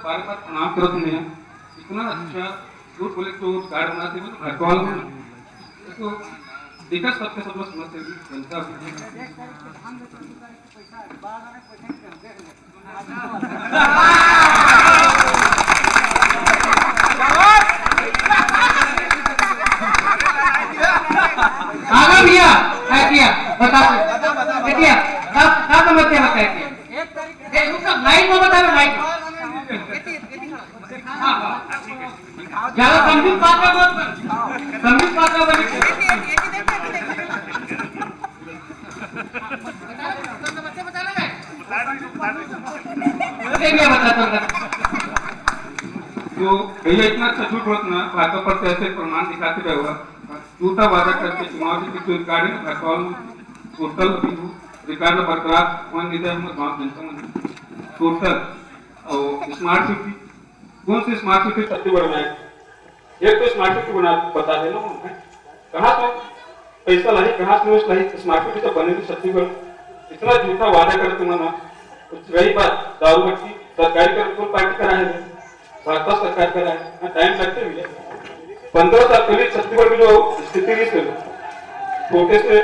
बार बार प्रणाम करते हैं। इतना अच्छा जो बोले तो कार्ड बनाते हैं घर कॉल तो देखा सबके सब लोग समझते हैं जनता आगा भैया ऐतिया बता ऐतिया क्या समस्या बताइए लाइट में बता लाइट ज्यादा संगीत पात्र संगीत पात्र तो भैया इतना अच्छा झूठ बोलते ना बातों पर से ऐसे प्रमाण दिखाते रहे हुआ झूठा वादा करके चुनाव की रिकॉर्डिंग रिकॉल टोटल रिकॉर्ड बरकरार वन निधि अहमद गांव जनता में टोटल और स्मार्ट सिटी कौन सी स्मार्ट सिटी छत्तीसगढ़ में एक तो स्मार्ट सिटी बना बता देना कहाँ से पैसा लाई कहाँ से लाई स्मार्ट सिटी तो बनेगी छत्तीसगढ़। इतना झूठा वादा कर तुमने रही बात दारू भट्टी सरकारी का पार्टी कराए भाजपा सरकार कराए टाइम लगते भी 15 साल पहले छत्तीसगढ़ की जो स्थिति थी छोटे से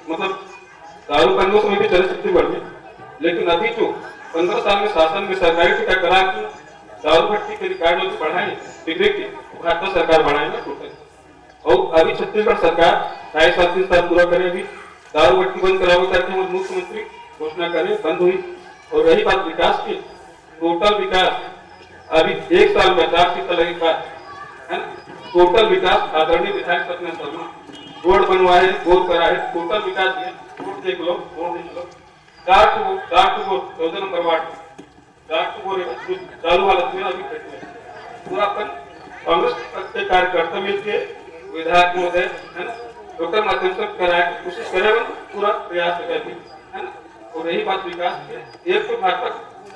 मतलब दारू बंदों समय भी चले छत्तीसगढ़ में, लेकिन अभी जो 15 साल में शासन में सरकारी टीका करा के दारू भट्टी के रिकॉर्ड जो बढ़ाए डिग्री की भाजपा सरकार बढ़ाएगा टोटल। और अभी छत्तीसगढ़ सरकार 2.5 साल 3 साल पूरा करे, अभी दारू भट्टी बंद कराओ ताकि हम मुख्यमंत्री घोषणा करें बंद हुई। और रही बात विकास की टोटल विकास अभी 1 साल में 4 सीट लगी बात है ना। टोटल विकास आदरणीय विधायक सत्यनारायण शर्मा रोड बनवाए, बोर कराए, टोटल विकास दिए। रोड देख लो, रोड देख लो, 14 नंबर वार्ड 4 चालू हालत में अभी पूरा अपन कांग्रेस के कार्यकर्ता मिलकर विधायक महोदय है ना डॉक्टर माध्यम से कराए कोशिश करे, पूरा प्रयास करेंगे है ना। और रही बात विकास की, एक तो भाजपा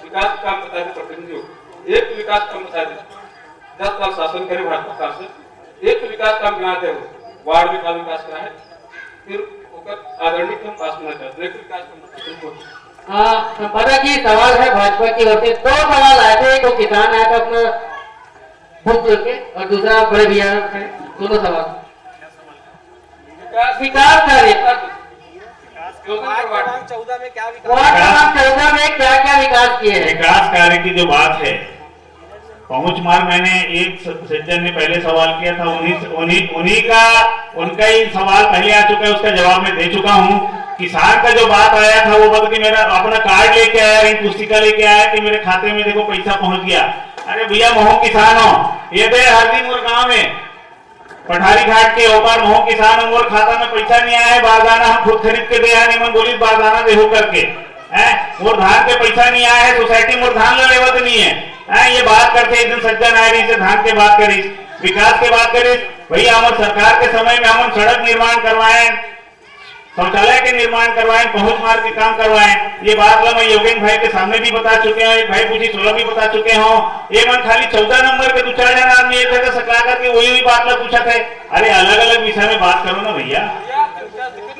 विकास काम बता दे प्रतिनिधि हो, एक विकास काम बता दे 10 साल शासन करे भाजपा शासन, एक विकास काम बनाते हो वार्ड में का विकास करा है, फिर आदरणीय हम पास में चाहते हैं विकास। संपादक जी सवाल है भाजपा की ओर से, 2 सवाल आए थे, तो किसान आया था अपना बुक लेके और दूसरा बड़े भैया से, दोनों सवाल विकास कार्य वार्ड 14 में क्या क्या विकास किए हैं। विकास कार्य की जो बात है, पहुंच मार मैंने एक सज्जन ने पहले सवाल किया था, उनका ही सवाल पहले आ चुका है, उसका जवाब मैं दे चुका हूं। किसान का जो बात आया था वो बता कि मेरा अपना कार्ड लेके आया, पुस्तिका लेके आया कि मेरे खाते में देखो पैसा पहुंच गया। अरे भैया महू किसान हो, ये तो हरदीपुर गांव में पठारी घाट के ऊपर महू किसान हो, मोर खाता में पैसा नहीं आया है, बारदाना हम खुद खरीद के दे आए, नहीं बोली बारदाना देहो करके है, मोर धान के पैसा नहीं आया है, सोसाइटी मोर धान लेवत नहीं है। ये बात करते एक दिन सज्जन आए रही से धान के बात करी, विकास के बात करी। भैया हमारे सरकार के समय में हम सड़क निर्माण करवाए, शौचालय के निर्माण करवाए, पहुंच मार्ग के काम करवाए। ये बात मैं योगेंद्र भाई के सामने भी बता चुके हैं, एक भाई पूछी 16 भी बता चुके हो। ये मन खाली 14 नंबर के 2-4 जन आदमी एक जगह सकला करके वही बात पूछा था। अरे अलग अलग विषय में बात करो ना भैया,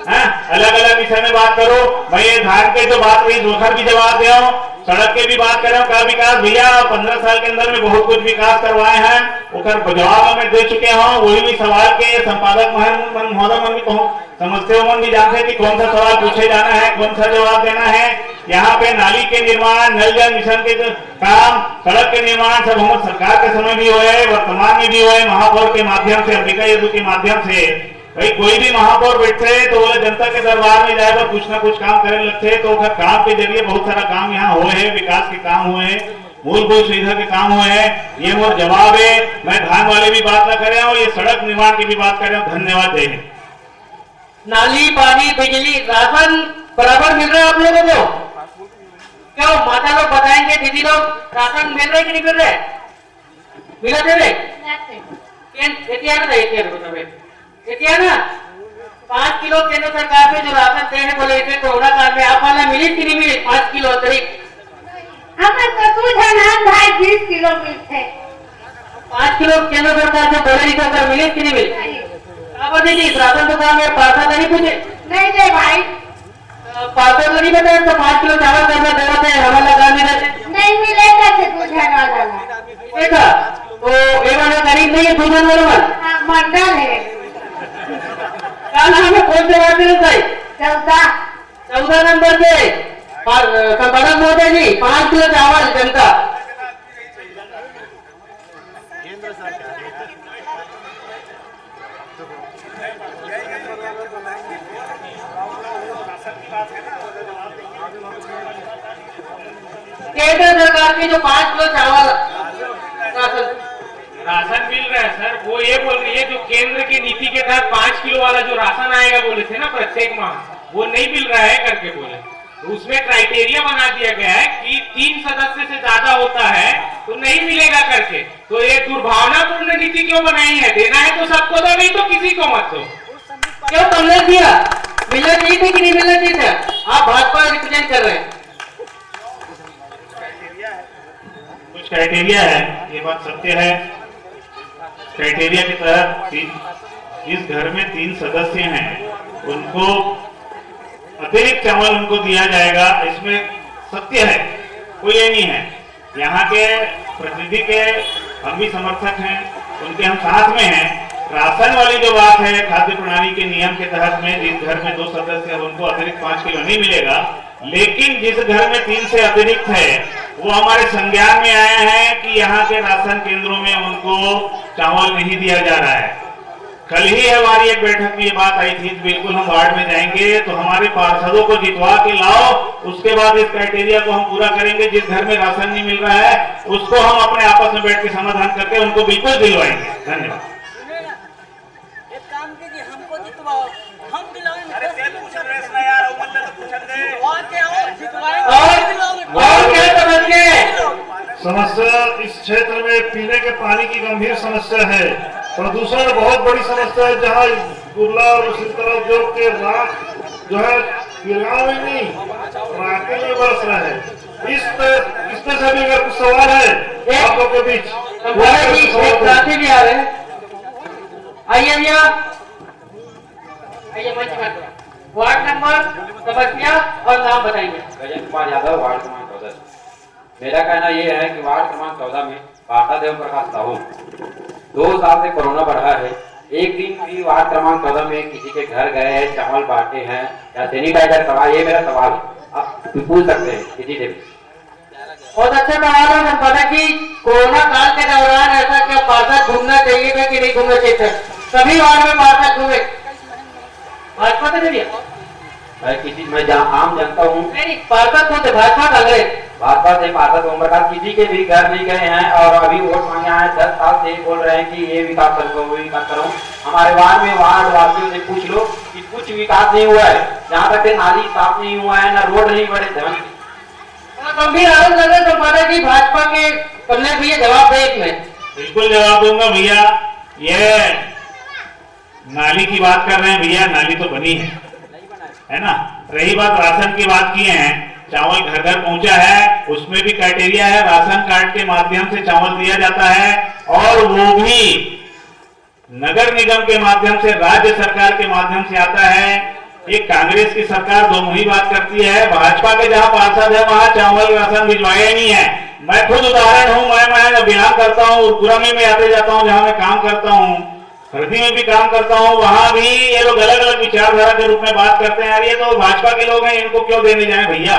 अलग अलग विषय में बात करो। भाई धान के जो बात रही दोखर भी जवाब दे, सड़क के भी बात करें का विकास भैया 15 साल के अंदर में बहुत कुछ विकास करवाए हैं, उधर जवाब में दे चुके हो। वही भी सवाल के संपादक महोदय मन भी समझते हो, मन भी जानते हैं कि कौन सा सवाल पूछे जाना है, कौन सा जवाब देना है। यहाँ पे नाली के निर्माण, नल जल मिशन के काम, सड़क के निर्माण सब हम सरकार के समय भी हुए, वर्तमान में भी हुए, महापौर के माध्यम से, अंबिका यदु के माध्यम से। भाई कोई भी महापौर बैठते तो बोले जनता के दरबार में जाएगा कुछ ना कुछ काम करने लगते, तो काम के जरिए बहुत सारा काम यहाँ हुए हैं, विकास के काम हुए हैं, मूलभूत सुविधा के काम हुए हैं। ये मोर जवाब है। मैं धान वाले भी बात ना करे और ये सड़क निर्माण की भी बात करे। धन्यवाद। जय हिंद। नाली, पानी, बिजली, राशन बराबर मिल रहा है आप लोगों को? क्यों माता लोग बताएंगे, दीदी लोग राशन मिल रहे कि नहीं मिल रहे? मिला दे रहे? ना 5 किलो केंद्र सरकार में जो राशन दे है बोले इसे कोरोना काल में आप वाला मिली कि नहीं मिली? 5 किलो अतिरिक्त हमें तो भाई 20 किलो मिलते, 5 किलो केंद्र सरकार से बोले सरकार मिली कि नहीं मिली? अब दीदी राशन दुकान में पार्सल नहीं पूछे? नहीं दे भाई, पार्सल नहीं बताया तो 5 किलो चावल करना देना थे, हमारा लगाने देते नहीं मिलेगा से दूधन वाला देखा तो ये वाला गरीब नहीं है, दूधन वाला मंडल है। क्या नाम है, कौन से वार्ड में सही? 14 नंबर से संपादक महोदय जी 5 किलो चावल जनता। केंद्र सरकार की जो 5 किलो चावल राशन मिल रहा है सर, वो ये बोल रही है जो केंद्र की नीति के तहत 5 किलो वाला जो राशन आएगा बोले थे ना प्रत्येक माह, वो नहीं मिल रहा है करके बोले। तो उसमें क्राइटेरिया बना दिया गया है कि 3 सदस्य से ज्यादा होता है तो नहीं मिलेगा करके। तो ये दुर्भावनापूर्ण नीति क्यों बनाई है? देना है तो सबको दो, नहीं तो किसी को मत दो। क्यों तुमने दिया? मिलना चाहिए थे कि नहीं मिलना चाहिए था? आप भाजपा रिप्रेजेंट कर रहे हैं। कुछ क्राइटेरिया है, ये बात सत्य है। क्राइटेरिया के तहत इस घर में 3 सदस्य हैं, उनको अतिरिक्त चावल उनको दिया जाएगा। इसमें सत्य है, कोई ये नहीं है। यहाँ के प्रतिनिधि के हम भी समर्थक हैं, उनके हम साथ में हैं। राशन वाली जो बात है, खाद्य प्रणाली के नियम के तहत में जिस घर में 2 सदस्य है उनको अतिरिक्त 5 किलो नहीं मिलेगा, लेकिन जिस घर में 3 से अतिरिक्त है वो हमारे संज्ञान में आए हैं कि यहाँ के राशन केंद्रों में उनको चावल नहीं दिया जा रहा है। कल ही हमारी एक बैठक में ये बात आई थी, बिल्कुल हम वार्ड में जाएंगे तो हमारे पार्षदों को जितवा के लाओ, उसके बाद इस क्राइटेरिया को हम पूरा करेंगे। जिस घर में राशन नहीं मिल रहा है उसको हम अपने आपस में बैठ के समाधान करके उनको बिल्कुल दिलवाएंगे। धन्यवाद। एक काम कीजिए, हमको जितवाओ, हम दिलाएंगे। अरे तेल पूछ रहे हैं यार, उमर तो पूछन दे। और क्या हो, जितवाएंगे। और क्या समझिए? समस्या इस क्षेत्र में पीने के पानी की गंभीर समस्या है। प्रदूषण बहुत बड़ी समस्या है, जहाँ गुरला और उसी तरह उद्योग के राख जो है गिरगांव में नहीं राके में बरस रहा है। इस पे से भी अगर कुछ सवाल है आप लोग के बीच, साथी भी आ रहे हैं। आइए भैया, आइए मंच पर। वार्ड नंबर, समस्या और नाम बताइए। गजेंद्र कुमार यादव, वार्ड क्रमांक 14। मेरा कहना यह है कि वार्ड क्रमांक 14 में पार्षद एवं प्रकाश साहू 2 साल से कोरोना बढ़ा है। एक दिन भी वार्ड क्रमांक 14 में किसी के घर गए हैं, चावल बांटे हैं या सैनिटाइजर करवाए, ये मेरा सवाल है, आप पूछ सकते हैं किसी से भी। बहुत अच्छा सवाल है। हम पता कि कोरोना काल के दौरान ऐसा क्या पार्षद घूमना चाहिए था कि नहीं घूमना चाहिए था? सभी वार्ड में पार्षद घूमे। भाजपा से नहीं, मैं आम जनता हूँ। नहीं, पार्षद कौन थे? भाजपा कांग्रेस? भाजपा से पार्षद ओम प्रकाश किसी के भी घर नहीं गए हैं और अभी वोट मांगे आए 10 साल से बोल रहे हैं कि ये विकास करो, वो विकास करो। हमारे वार्ड में वार्ड वासियों से पूछ लो कि कुछ विकास नहीं हुआ है। जहाँ तक नाली साफ नहीं हुआ है, न रोड नहीं बने थे। गंभीर आरोप लगे तो माता जी भाजपा के कमले भैया जवाब दे एक में। बिल्कुल जवाब दूंगा भैया। ये नाली की बात कर रहे हैं भैया, नाली तो बनी है ना। रही बात राशन की बात किए हैं, चावल घर घर पहुंचा है, उसमें भी क्राइटेरिया है, राशन कार्ड के माध्यम से चावल दिया जाता है और वो भी नगर निगम के माध्यम से, राज्य सरकार के माध्यम से आता है। ये कांग्रेस की सरकार दोनों ही बात करती है। भाजपा के जहां पार्षद है वहां चावल राशन भिजवाया ही नहीं है। मैं खुद उदाहरण हूं, मैं बिहार करता हूं, उरपुरा में आते जाता हूं, जहां मैं काम करता हूं, हरदी में भी काम करता हूं, वहां भी ये लोग अलग अलग विचारधारा के रूप में बात करते हैं। यार ये तो भाजपा के लोग हैं, इनको क्यों देने जाए भैया?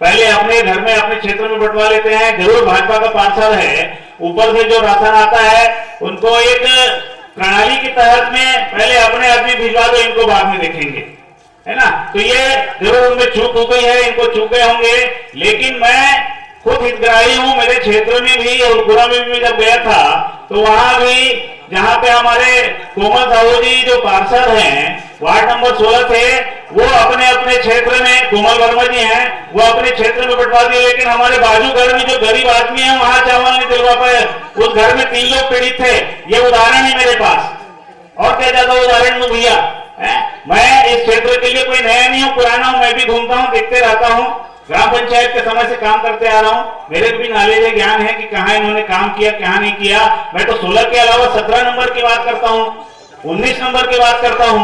पहले अपने घर में अपने क्षेत्र में बंटवा लेते हैं। जरूर भाजपा का पार्षद है, ऊपर से जो राशन आता है उनको एक प्रणाली के तहत में पहले अपने आदमी भिजवा दो, इनको बाद में देखेंगे, है ना। तो ये जरूर उनमें चूक हो गई है, इनको चूके होंगे। लेकिन मैं खुद हितग्राही हूँ, मेरे क्षेत्र में भी और उरपुरा में भी जब गया था तो वहां भी जहां पे हमारे कोमल साहू जी जो पार्षद हैं वार्ड नंबर 16 थे, वो अपने अपने क्षेत्र में, कोमल वर्मा जी हैं, वो अपने क्षेत्र में बंटवा दिए। लेकिन हमारे बाजू घर में जो गरीब आदमी है वहां चावल नहीं दिलवा पाए। उस घर में 3 लोग पीड़ित थे। ये उदाहरण है मेरे पास, और क्या ज्यादा उदाहरण दूं भैया? मैं इस क्षेत्र के लिए कोई नया नहीं हूँ, पुराना हूँ। मैं भी घूमता हूँ, देखते रहता हूँ, ग्राम पंचायत के समय से काम करते आ रहा हूँ। मेरे को भी नॉलेज है, ज्ञान है कि कहाँ इन्होंने काम किया, कहाँ नहीं किया। मैं तो 16 के अलावा 17 नंबर की बात करता हूँ, 19 नंबर की बात करता हूँ।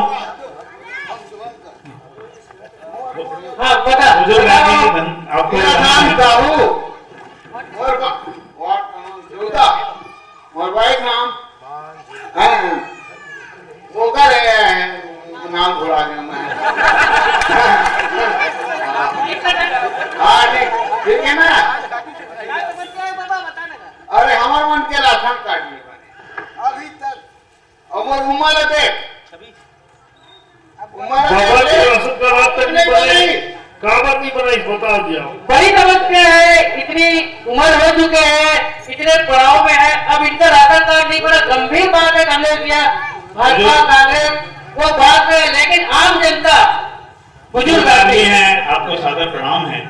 हाँ पता, आपको और भाई नाम वो कर रहे हैं, नाम भुला गया मैं। हाँ ठीक है ना। अरे हमारे मन के राशन कार्ड में अभी तक और उम्र देख बड़ी समस्या है। इतनी उम्र हो चुके हैं, इतने पड़ाव में है, अब इनका राशन कार्ड नहीं बड़ा गंभीर बात है। हमने किया भाजपा कांग्रेस वो बात है, लेकिन आम जनता बुजुर्ग आदमी है, आपको सादर प्रणाम है।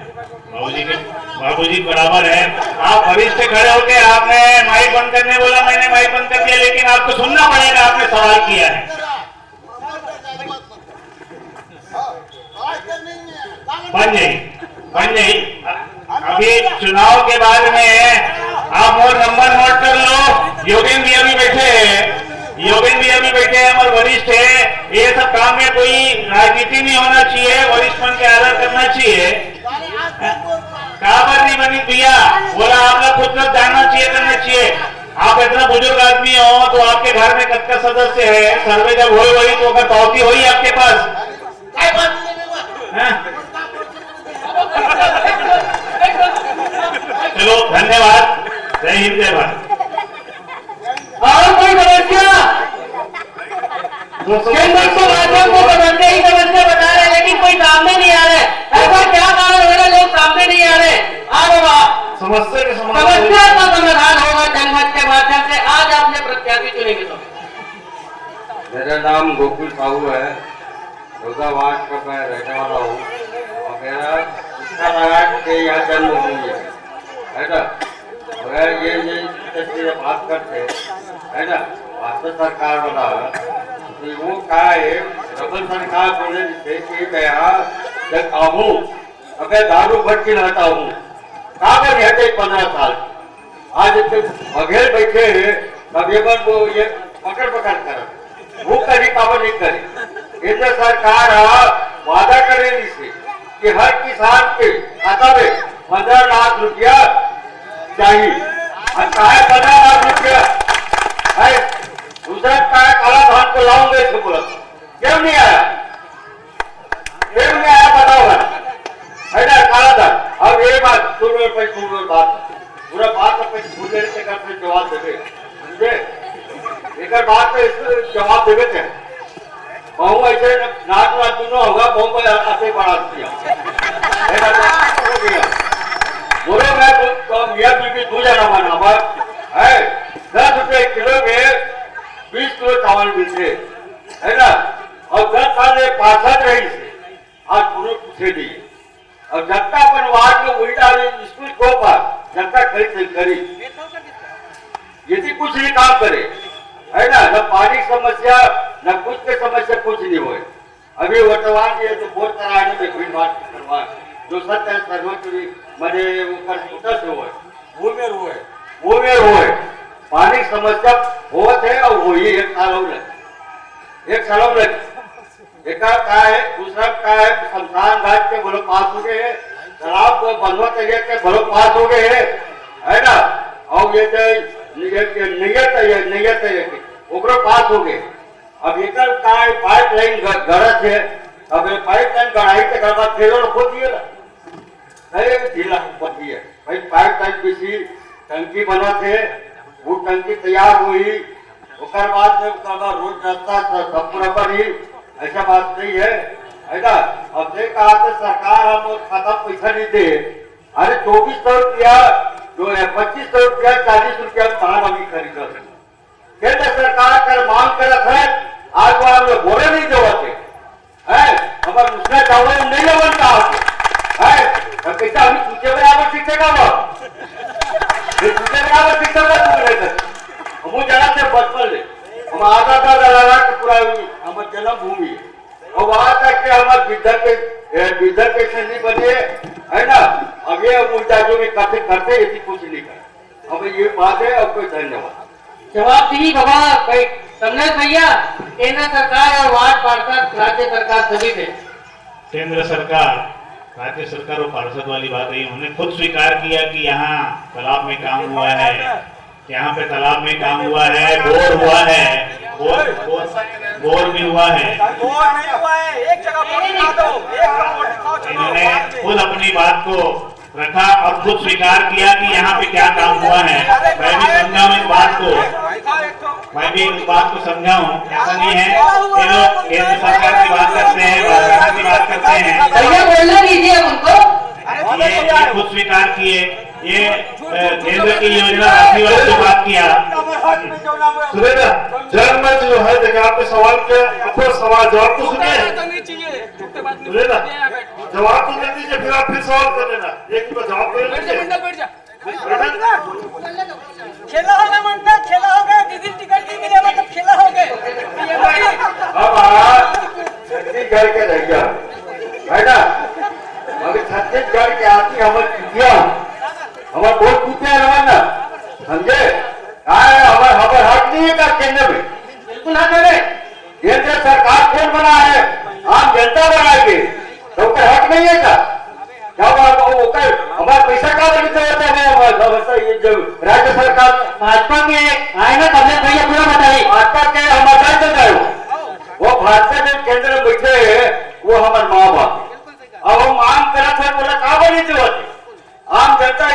बाबूजी बराबर है। आप वरिष्ठ खड़े होके आपने माइक बंद करने बोला, मैंने माइक बंद कर दिया, लेकिन आपको सुनना पड़ेगा, आपने सवाल किया है। बन जाइए। अभी चुनाव के बाद में आप और नंबर नोट कर लो। योगेंद्र भैया भी बैठे हैं, और वरिष्ठ है। ये सब काम में कोई राजनीति नहीं होना चाहिए, वरिष्ठ मन के आदर करना चाहिए। काबर नहीं बनी भैया, बोला आप लोग खुद लोग जानना चाहिए, करना चाहिए। आप इतना बुजुर्ग आदमी हो तो आपके घर में कितना सदस्य है? सर्वे जब हो वही तो अगर पावती हुई आपके पास। चलो धन्यवाद, जय हिंद जय भारत। और कोई समस्या? जनमत को माध्यम को बदलते ही समस्या बता रहे, लेकिन कोई सामने नहीं आ रहा है। ऐसा क्या कारण हो रहा, लोग सामने नहीं आ रहे? समस्या के समस्या का समाधान होगा जनमत के माध्यम से। आज आपने प्रत्याशी चुनेंगे तो? मेरा नाम गोकुल साहू है, 14 वार्ड का मैं रहने वाला हूँ और मेरा उत्तराखंड के यहाँ जन्मभूमि है ना। मगर ये बात करते है ना, भारत सरकार वाला तो वो क्या है, डबल सरकार बोले जैसे कि मैं यहाँ जब आऊँ अब मैं दारू भट के रहता हूँ, कहाँ पर रहते 15 साल। आज बघेल बैठे हैं, तब वो ये पकड़ कर वो कभी काबू नहीं करे। केंद्र सरकार वादा करे इसे कि हर किसान के खाता में 15 लाख रुपया चाहिए। और चाहे 15 लाख रुपया है, दूसरा चाहे काला धान को लाऊंगे इसको बोला, क्यों नहीं आया? क्यों नहीं आया बताओ है ना काला धान। अब ये बात सुन बात पूरा बात करते जवाब देवे समझे, एक बात तो जवाब देवे थे। बहु ऐसे नाच दोनों होगा, बहु को आते बढ़ा दिया बोलो। मैं तो मियाँ बीबी 2 जना बना है, 10 रुपए किलो में 20 किलो चावल मिलते है ना। और 10 साल पार्षद रही से आज पूरे पूछे दिए। और जनता अपन वार्ड में उल्टा स्कूल को पर जनता करी यदि कुछ नहीं काम करे है ना, न पानी समस्या न कुछ के समस्या कुछ नहीं हुए। अभी वर्तमान ये तो बहुत कराने में भीड़ भाड़ करवा जो सत्य सर्वोच्च मजे ऊपर से हुए पानी समस्या बहुत है। और वही एक साल एक का है, दूसरा का है शमशान घाट के भलो पास हो गए हैं, तालाब को बनवा तैयार के भलो पास हो गए है ना। और ये नैयत ओकरो पास हो गए। अब एक पाइप लाइन गड़त है, अब पाइप लाइन गढ़ाई के बाद फिर खोदिए ढीला होती है भाई। पाइप लाइन किसी टंकी बना थे, वो टंकी तैयार हुई, उसके बाद में रोड रास्ता सब बराबर ही, ऐसा बात नहीं है ना। अब देखा सरकार हम खाता पैसा नहीं दे, अरे 2400 रुपया जो है 2500 रुपया 40 रुपया धान अभी खरीदा। केंद्र सरकार कर मांग करत है, आज वो हम बोले नहीं देवते है, हमारे उसने चावल नहीं बनता है। कैसा अभी सूचे बराबर शिक्षेगा वो सूचे बराबर शिक्षक हम जरा से बचपन ले हम आधा पूरा हमारे जन्मभूमि है। और वहां तक के हमारे विधर के नहीं बने है ना। अब ये उल्टा जो भी करते यदि कुछ नहीं कर। अब ये बात है। और कोई धन्यवाद जवाब दी बाबा संघर्ष भैया। केंद्र सरकार और वार्ड पार्षद राज्य सरकार सभी थे। केंद्र सरकार राज्य सरकार और पार्षद वाली बात है, उन्होंने खुद स्वीकार किया कि यहाँ तालाब में काम हुआ है, यहाँ पे तालाब में काम हुआ है, बोर हुआ है, बोर भी हुआ है। एक जगह इन्होंने खुद अपनी बात को रखा और खुद स्वीकार किया कि यहाँ पे क्या काम हुआ है। मैं भी समझाऊं इस बात को, मैं भी इस बात को समझाऊं। ऐसा नहीं है ये लोग केंद्र सरकार की बात करते हैं, भाजपा की बात करते हैं। भैया बोलने दीजिए उनको। ये खुद स्वीकार किए, ये केंद्र की योजना राशि वाले से बात किया। सुनेगा जनमंच जो है, देखिए आपने सवाल किया, आपको सवाल जवाब तो सुनिए, सुनेगा जवाब तो दे दीजिए, फिर आप फिर सवाल कर लेना। एक बार जवाब दे दीजिए। खेला होगा मंडल, खेला होगा दीदी टिकट की मिले मतलब खेला हो गए। अब छत्तीसगढ़ के रहिया है ना, अगर छत्तीसगढ़ के आदमी हमारे कुतिया हमारे बहुत कुतिया रहा ना, समझे हमारे हक नहीं है केंद्र में, बिल्कुल हक है। केंद्र सरकार कौन बना है? आम जनता बनाएगी, तो हक नहीं है का? हमारे पैसा का बनी जब राज्य सरकार भाजपा के आए ना, कमलेश भैया पूरा बताइए। भाजपा के हमारे गए वो भाजपा जो केंद्र में बैठे है वो हमारे माँ बाप। अब हम मांग करते हैं, बोला कहा बनी जरूरत आम जनता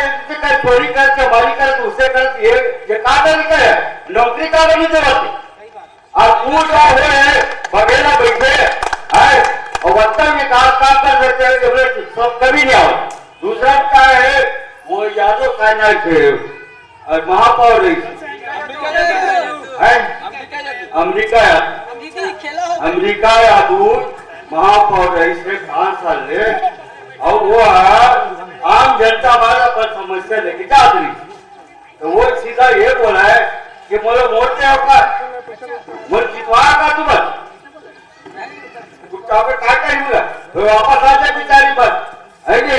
चोरी कर चमारी कर उससे कर ये कहा करे नौकरी का बनी जरूरत। और पूछ है वगैरह बैठे है और वक्ता में काम कर सकते हैं, सब कभी नहीं आओ। दूसरा क्या है, वो यादव कहना थे महापौर अमेरिका यादव महापौर रही से 5 साल ले, और वो आम जनता वाला पर समस्या लेके जा रही, तो वो सीधा ये बोला है कि बोलो वोट से होगा वोट जितवा का तू बस तो वापस आ जाए बेचारी बस है कि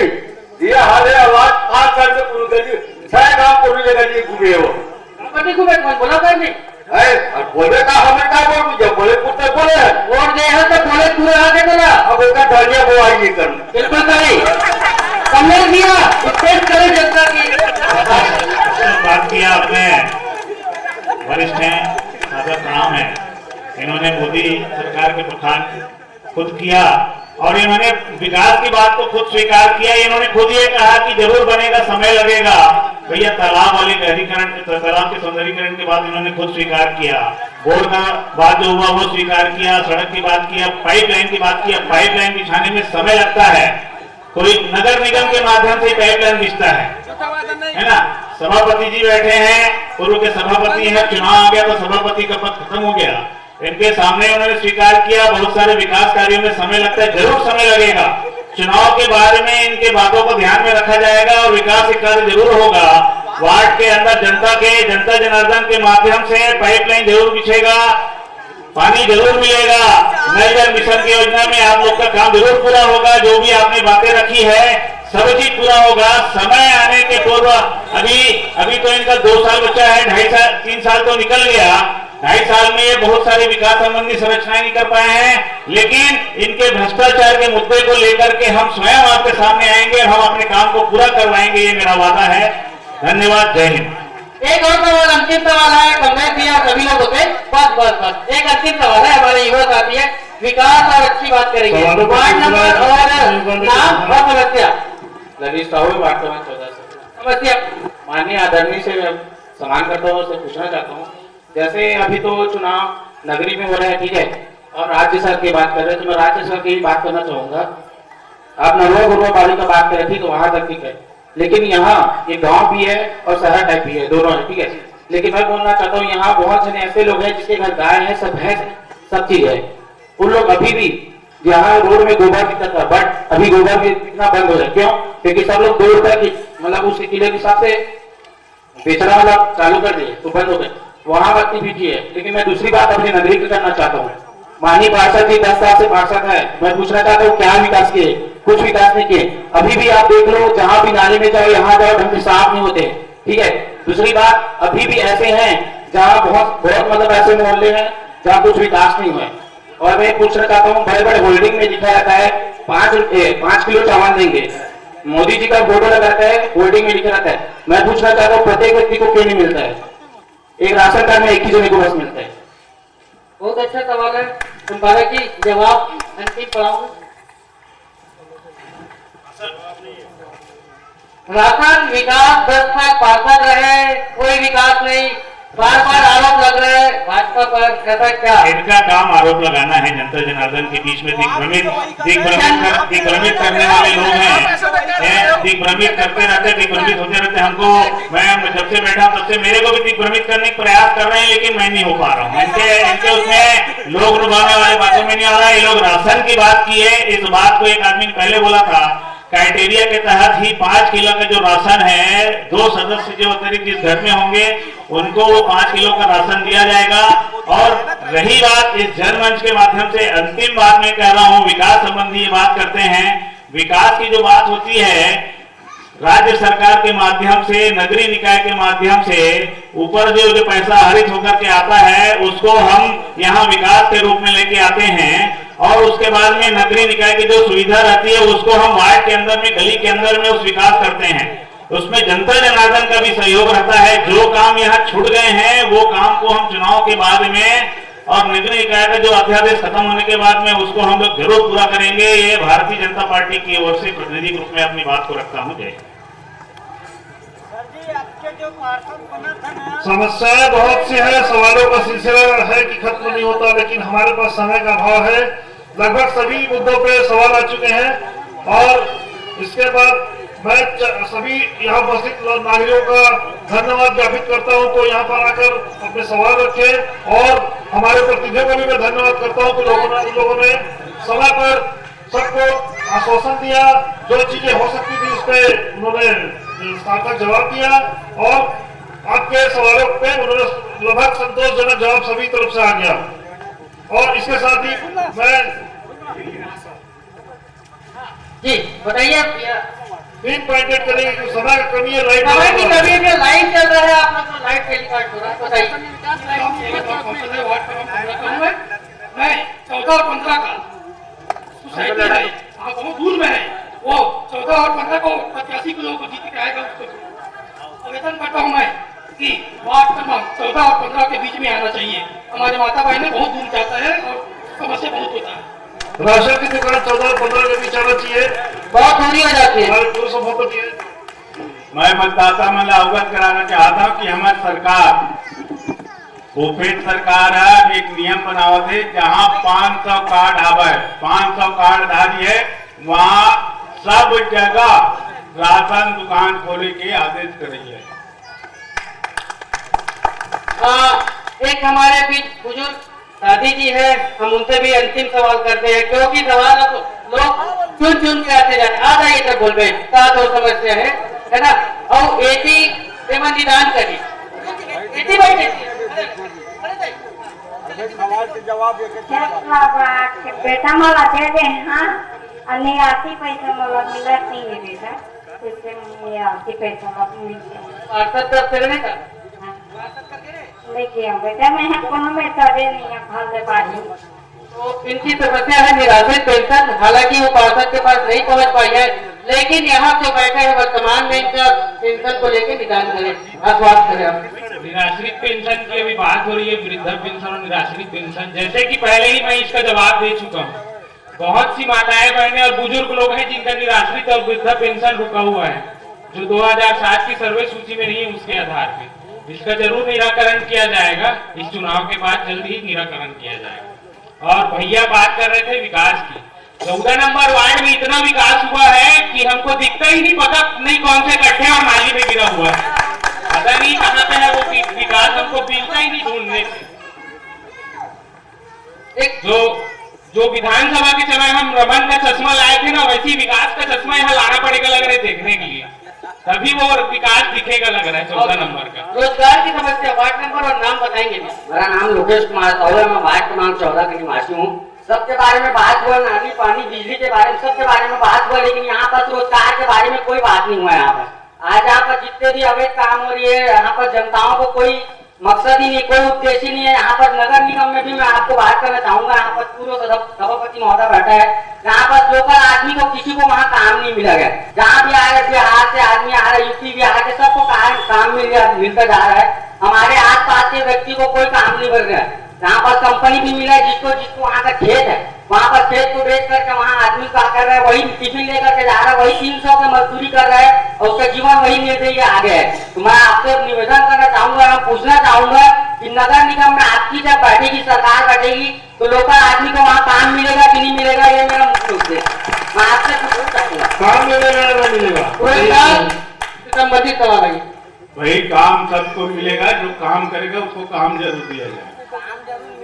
ये हाल है। आवाज 5 साल में पूरी गली 6 गांव पूरी जगह लिए घूमे वो बोला कर नहीं है, बोले का हमें क्या बोल मुझे बोले पुत्र बोले वोट दे है तो बोले पूरे आगे बोला, अब उसका धनिया वो आई नहीं करना बिल्कुल सही हमने दिया स्टेट करे जनता की बात किया आपने, वरिष्ठ हैं, सादर प्रणाम है। इन्होंने मोदी सरकार के बखान खुद किया और इन्होंने विकास की बात को खुद स्वीकार किया। इन्होंने खुद ये कहा कि जरूर बनेगा, समय लगेगा। भैया तालाब वाले गहरीकरण, तालाब के सौंदर्यीकरण के बाद इन्होंने खुद स्वीकार किया, बोर्ड का बात जो हुआ वो स्वीकार किया, सड़क की बात किया, पाइपलाइन की बात किया। पाइपलाइन बिछाने में समय लगता है, कोई नगर निगम के माध्यम से पाइपलाइन बिछता है ना। सभापति जी बैठे हैं, पूर्व के सभापति हैं, चुनाव आ गया तो सभापति का पद खत्म हो गया। इनके सामने उन्होंने स्वीकार किया बहुत सारे विकास कार्यों में समय लगता है, जरूर समय लगेगा। चुनाव के बारे में इनके बातों को ध्यान में रखा जाएगा और विकास कार्य जरूर होगा। वार्ड के अंदर जनता जनार्दन के माध्यम से पाइपलाइन जरूर बिछेगा, पानी जरूर मिलेगा, नल जल मिशन की योजना में आप लोग का काम जरूर पूरा होगा। जो भी आपने बातें रखी है सब चीज पूरा होगा समय आने के पूर्व। अभी तो इनका 2 साल बचा है, 2.5 साल 3 साल तो निकल गया। 2.5 साल में ये बहुत सारे विकास संबंधी संरचनाएं नहीं कर पाए हैं, लेकिन इनके भ्रष्टाचार के मुद्दे को लेकर के हम स्वयं आपके सामने आएंगे और हम अपने काम को पूरा करवाएंगे, ये मेरा वादा है। धन्यवाद, जय हिंद। एक और सवाल, अंतिम सवाल है, कांग्रेस दिया सभी लोग होते बस एक अंतिम सवाल है, हमारे युवा साथी है, विकास और अच्छी बात करेंगे। वार्ड नंबर और नाम और समस्या। ललित साहू, वार्ड क्रमांक 14 से समस्या। माननीय आदरणीय से मैं सम्मान करता हूँ, उससे पूछना चाहता हूँ, जैसे अभी तो चुनाव नगरी में हो रहा है, ठीक है, और राज्य स्तर की बात कर रहे हैं, तो मैं राज्य स्तर की बात करना चाहूंगा। आप नरवा गुरवा बाड़ी का बात करें, ठीक है, वहां तक ठीक है, लेकिन यहाँ ये गांव भी है और शहर टाइप भी है, दोनों है, ठीक है। लेकिन मैं बोलना चाहता हूँ, यहाँ बहुत से ऐसे लोग हैं जिसके घर गाय है, सब भैंस है, सब चीज है। उन लोग अभी भी जहाँ रोड में गोबर बिकता था, बट अभी गोबर भी बिकना बंद हो जाए, क्यों? क्योंकि सब लोग 2 रुपए की मतलब उस किलो के हिसाब से बेचना मतलब चालू कर दिए, तो बंद हो गए। वहां बत्ती भी है। लेकिन मैं दूसरी बात अपनी नगरी की करना चाहता हूँ। माननीय पार्षद जी 10 साल से पार्षद है, मैं पूछना चाहता हूँ क्या विकास किए? कुछ विकास नहीं किए। अभी भी आप देख लो, जहां भी नाले में जाओ, यहाँ जाओ, ढंग से साफ नहीं होते, ठीक है। दूसरी बात, अभी भी ऐसे हैं जहाँ बहुत मतलब ऐसे मोहल्ले हैं जहाँ कुछ विकास नहीं हुआ। और मैं पूछना चाहता हूँ, बड़े बड़े होल्डिंग में लिखा रहता है 5 किलो चावल देंगे, मोदी जी का फोटो लगाता है, होल्डिंग में लिखा रहता है। मैं पूछना चाहता हूँ, प्रत्येक व्यक्ति को क्यों नहीं मिलता है? एक राशन कार्ड में 1 ही जने को बस मिलता है। बहुत अच्छा सवाल है, तुम्हारा की जवाब अंतिम पढ़ाऊंगा। राशन विकास 10 साल पार्षद रहे, कोई विकास नहीं, बार बार आरोप लग रहे हैं भाजपा पर, कैसा क्या? इनका काम आरोप लगाना है, जनता जनार्दन के बीच में दिग्भ्रमित करने वाले लोग हैं, दिग्भ्रमित करते रहते, दिग्भ्रमित होते रहते। हमको, मैं जब से बैठा तब से मेरे को भी दिग्भ्रमित करने का प्रयास कर रहे हैं, लेकिन मैं नहीं हो पा रहा हूँ। इनके उसमें लोग लुभाने वाले बातों में नहीं आ रहा है। ये लोग राशन की बात की है, इस बात को एक आदमी ने पहले बोला था, क्राइटेरिया के तहत ही 5 किलो का जो राशन है, 2 सदस्य जो अतिरिक्त जिस घर में होंगे उनको वो 5 किलो का राशन दिया जाएगा। और रही बात इस जनमंच के माध्यम से, अंतिम बात मैं कह रहा हूँ, विकास संबंधी ये बात करते हैं। विकास की जो बात होती है, राज्य सरकार के माध्यम से, नगरीय निकाय के माध्यम से ऊपर जो पैसा हरित होकर के आता है, उसको हम यहाँ विकास के रूप में लेके आते हैं। और उसके बाद में नगरीय निकाय की जो सुविधा रहती है, उसको हम वार्ड के अंदर में, गली के अंदर में उस विकास करते हैं। उसमें जनता जनार्दन का भी सहयोग रहता है। जो काम यहाँ छूट गए हैं, वो काम को हम चुनाव के बाद में और नगरीय निकाय का जो अध्यादेश खत्म होने के बाद में उसको हम लोग जरूर पूरा करेंगे। ये भारतीय जनता पार्टी की ओर से प्रतिनिधि ग्रुप में अपनी बात को रखता हूँ। जय। जो पार्षद बना था ना, समस्याएं बहुत सी है, सवालों का सिलसिला है कि खत्म नहीं होता, लेकिन हमारे पास समय का अभाव है। लगभग सभी मुद्दों पे सवाल आ चुके हैं और इसके बाद मैं सभी यहाँ उपस्थित नागरिकों का धन्यवाद ज्ञापित करता हूँ। तो यहाँ पर आकर अपने सवाल रखे और हमारे प्रतिनिधियों को भी मैं धन्यवाद करता हूँ कि लोगों ने समय पर सबको आश्वासन दिया, जो चीजें हो सकती थी उस पर उन्होंने सार्थक जवाब दिया और आपके सवालों पे उन्होंने लगभग संतोषजनक जवाब सभी तरफ से आ गया। और इसके साथ ही मैं जी बताइए, 3 पॉइंटेड करेंगे, समय की कमी है, लाइट समय की कमी है, लाइट चल रहा है, आप लोग को लाइट टेलीकास्ट हो रहा है, बताइए। मैं 14 और 15 का सोसाइटी है, बहुत दूर में है, वो 14 और 15 को 85 किलो को जीत के आएगा, उसको आवेदन करता हूँ मैं कि वार्ड क्रमांक 14 और 15 के बीच में आना चाहिए। हमारे माता बहने बहुत दूर जाता है और समस्या बहुत होता है। राशन की दुकान 14 और 15 के बीच आना चाहिए, बहुत दूरी हो जाती है। मैं मतदाता में अवगत कराना चाहता हूँ कि हमारी सरकार कोफेद सरकार है, अब एक नियम बनावा थे, जहाँ 500 कार्ड आवे, 500 कार्ड धारी है, वहाँ सब जगह राशन दुकान खोले के आदेश करेंगे। एक हमारे बीच बुजुर्ग दादी जी है, हम उनसे भी अंतिम सवाल करते हैं, क्योंकि सवाल लोग चुन चुन के आते जाते, आ जाइए तक बोल गए, साथ और समस्या है ना। और 80 निदान करिए, 80 बेटा मला दे दे हाँ, आणि आती पैसा मला मिलत नहीं है बेटा, इसलिए आती पैसा मला मिलते पार्षद तरफ से नहीं था लेके बेटा मैं कोनो में तरे नहीं है फल दे पानी। तो इनकी समस्या है निराश्रित पेंशन, हालांकि वो पार्षद के पास नहीं पहुंच पाई है, लेकिन यहाँ जो बैठे हैं वर्तमान में इनका पेंशन को लेकर निदान करें, आश्वासन करें आप। निराश्रित पेंशन की अभी बात हो रही है, वृद्धा पेंशन और निराश्रित पेंशन, जैसे कि पहले ही मैं इसका जवाब दे चुका हूँ। बहुत सी माताएं बहनें और बुजुर्ग लोग हैं जिनका निराश्रित और वृद्धा पेंशन रुका हुआ है, जो 2007 की सर्वे सूची में नहीं है, उसके आधार पे इसका जरूर निराकरण किया जाएगा। इस चुनाव के बाद जल्द ही निराकरण किया जाएगा। और भैया बात कर रहे थे विकास की, 14 नंबर वार्ड में इतना विकास हुआ है कि हमको दिखता ही नहीं, पता नहीं कौन से गड्ढे और नाली में गिरा हुआ है, पता नहीं कहाँ पे है वो विकास, हमको मिलता ही नहीं ढूंढने से। जो विधानसभा के समय हम रमन का चश्मा लाए थे ना, वैसी विकास का चश्मा यहाँ लाना पड़ेगा लग रहा है देखने के लिए, तभी वो विकास दिखेगा लग रहा है 14 नंबर का। रोजगार की समस्या, वार्ड नंबर और नाम बताएंगे। मेरा नाम लोकेश कुमार साहू है, मैं वार्ड क्रमांक 14 का निवासी हूँ। सबके बारे में बात हुआ, नाली पानी बिजली के बारे में सबके बारे में बात हुआ, लेकिन यहाँ पर रोजगार के बारे में कोई बात नहीं हुआ। यहाँ पर आज यहाँ पर जितने भी अवैध काम हो रही है, यहाँ पर जनताओं को कोई मकसद ही नहीं, कोई उद्देश्य नहीं है। यहाँ पर नगर निगम में भी मैं आपको बात करना चाहूंगा, यहाँ पर पूर्व सभापति महोदय बैठा है, यहाँ पर लोकल आदमी को किसी को वहाँ काम नहीं मिला गया। जहाँ भी आ रहे बिहार से आदमी आ रहा है, यूपी बिहार के सबको काम मिलता जा रहा है। हमारे आस पास के व्यक्ति को कोई काम नहीं मिल रहा है। यहाँ पर कंपनी भी मिला है, जिसको वहाँ का खेत है, वहाँ पर खेत को बेच करके वहाँ आदमी क्या कर रहा है, वही टिफिन लेकर के जा रहा है, वही 300 की मजदूरी कर रहा है और उसका जीवन वही निर्दयी आगे है। तो मैं आपसे निवेदन करना चाहूंगा, मैं पूछना चाहूंगा कि नगर निगम में आपकी जब बैठेगी, सरकार बैठेगी, तो लोकल आदमी को वहाँ काम मिलेगा कि नहीं मिलेगा, ये मेरा मुख्य उद्देश्य। मैं आपसे पूछना चाहूंगा, काम मिलेगा या नहीं मिलेगा, संबंधित सवाल है भाई। काम सबको मिलेगा, जो काम करेगा उसको काम जरूर दिया जाएगा।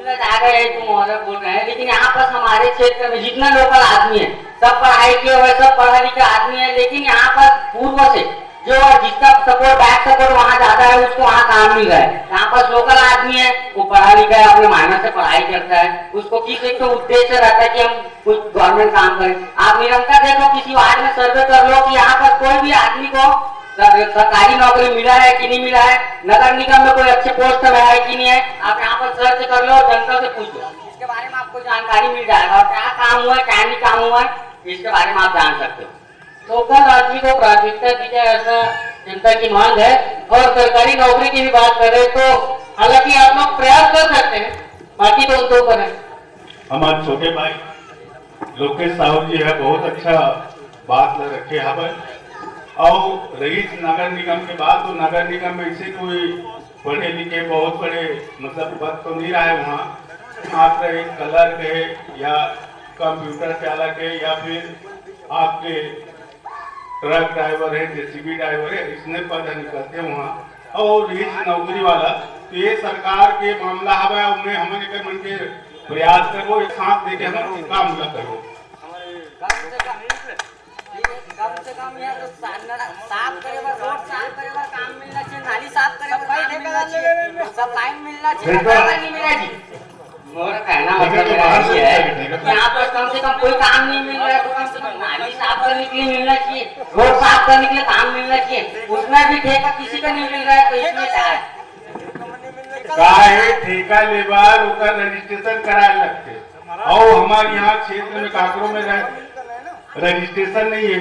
आ गए जो महोदय बोल रहे हैं, लेकिन यहाँ पर हमारे क्षेत्र में जितना लोकल आदमी है सब पढ़ाई किए हुए, सब पढ़ा लिखा आदमी है, लेकिन यहाँ पर पूर्व से जो जिसका सपोर्ट बैक सपोर्ट वहाँ ज्यादा है उसको वहाँ काम मिल रहा है। यहाँ पर लोकल आदमी है, वो पढ़ा लिखा है, अपने मेहनत से पढ़ाई करता है, उसको किस एक तो उद्देश्य रहता है कि हम कुछ गवर्नमेंट काम करें। आप निरंतर देखो, किसी वार्ड में सर्वे कर लो कि यहाँ पर कोई भी आदमी को सरकारी नौकरी मिला है कि नहीं मिला है, नगर निगम में कोई अच्छे पोस्ट में है कि नहीं है। आप यहाँ पर सर्च कर लो, जनता से पूछ लो, इसके बारे में आपको जानकारी मिल जाएगा, और क्या काम हुआ है क्या नहीं काम हुआ है, इसके बारे में आप जान सकते हो। लोकल आदमी को प्राथमिकता दी जाए, ऐसा जनता की मांग है। और सरकारी नौकरी की भी बात करें तो हालांकि आप लोग प्रयास कर सकते हैं, बाकी तो उनके ऊपर है। हमारे छोटे भाई लोकेश साहू जी है, बहुत अच्छा बात रखे यहाँ पर। और रही नगर निगम के बाद, तो नगर निगम में ऐसे कोई पढ़े लिखे बहुत बड़े मतलब पद तो नहीं रहा है वहाँ, मात्र एक क्लर्क है या कंप्यूटर चालक है या फिर आपके ट्रक ड्राइवर है, जेसीबी ड्राइवर है, इसने पद निकलते हैं वहाँ। और इस नौकरी वाला तो ये सरकार के मामला हवा उनमें हमन एक मन के प्रयास करो, एक साथ देके हम काम ना करो। कम से कम यार साफ करे बर, रोड साफ करे बर काम मिलना चाहिए, नाली साफ करे बर काम मिलना चाहिए, सफाई मिलना चाहिए, नहीं मिला जी। मेरा कहना मतलब ये है कि यहाँ पर कम से कम कोई काम नहीं मिल रहा है, तो कम से कम नाली साफ करने के लिए मिलना चाहिए, रोड साफ करने के लिए काम मिलना चाहिए, उसमें भी ठेका किसी का नहीं मिल रहा है, तो इसमें क्या है ठेका लेबर उसका रजिस्ट्रेशन कराए लगते, और हमारे यहाँ क्षेत्र में काकरों में रजिस्ट्रेशन नहीं है।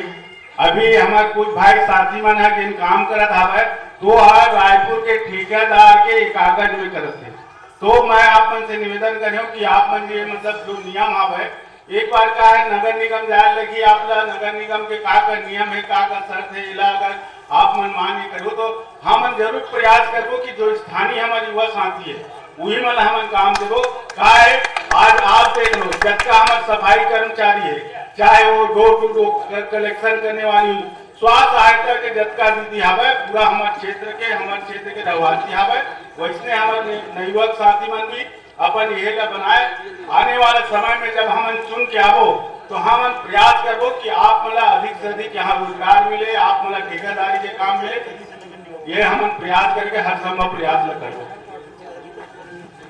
अभी हमारे कुछ भाई साथी मन है जिन काम करत हवे, तो रायपुर के ठेकेदार के कागज में करते हैं। तो मैं आप मन से निवेदन कर रहा हूँ कि आप मन ये मतलब जो नियम हवे, एक बार का है नगर निगम जाए लगी, आप नगर निगम के का नियम है, का शर्त है, इला अगर आप मन मान्य करो तो हम जरूर प्रयास करो कि जो स्थानीय हमारे युवा साथी है वही मन हम काम देवो। का है आज आप देख लो, जब का हमारे सफाई कर्मचारी है, चाहे वो डोर टू डोर कलेक्शन करने वाली स्वास्थ्य सहायता के जतका दीदी हवे, पूरा हमारे क्षेत्र के रहवासी हवे, वैसने हमारे नवयुवक साथी मन भी अपन ये बनाए। आने वाले समय में जब हम चुन के आवो तो हम प्रयास करो कि आप मला अधिक से अधिक यहाँ रोजगार मिले, आप मला ठेकेदारी के काम मिले, ये हम प्रयास करके हर संभव प्रयास करो।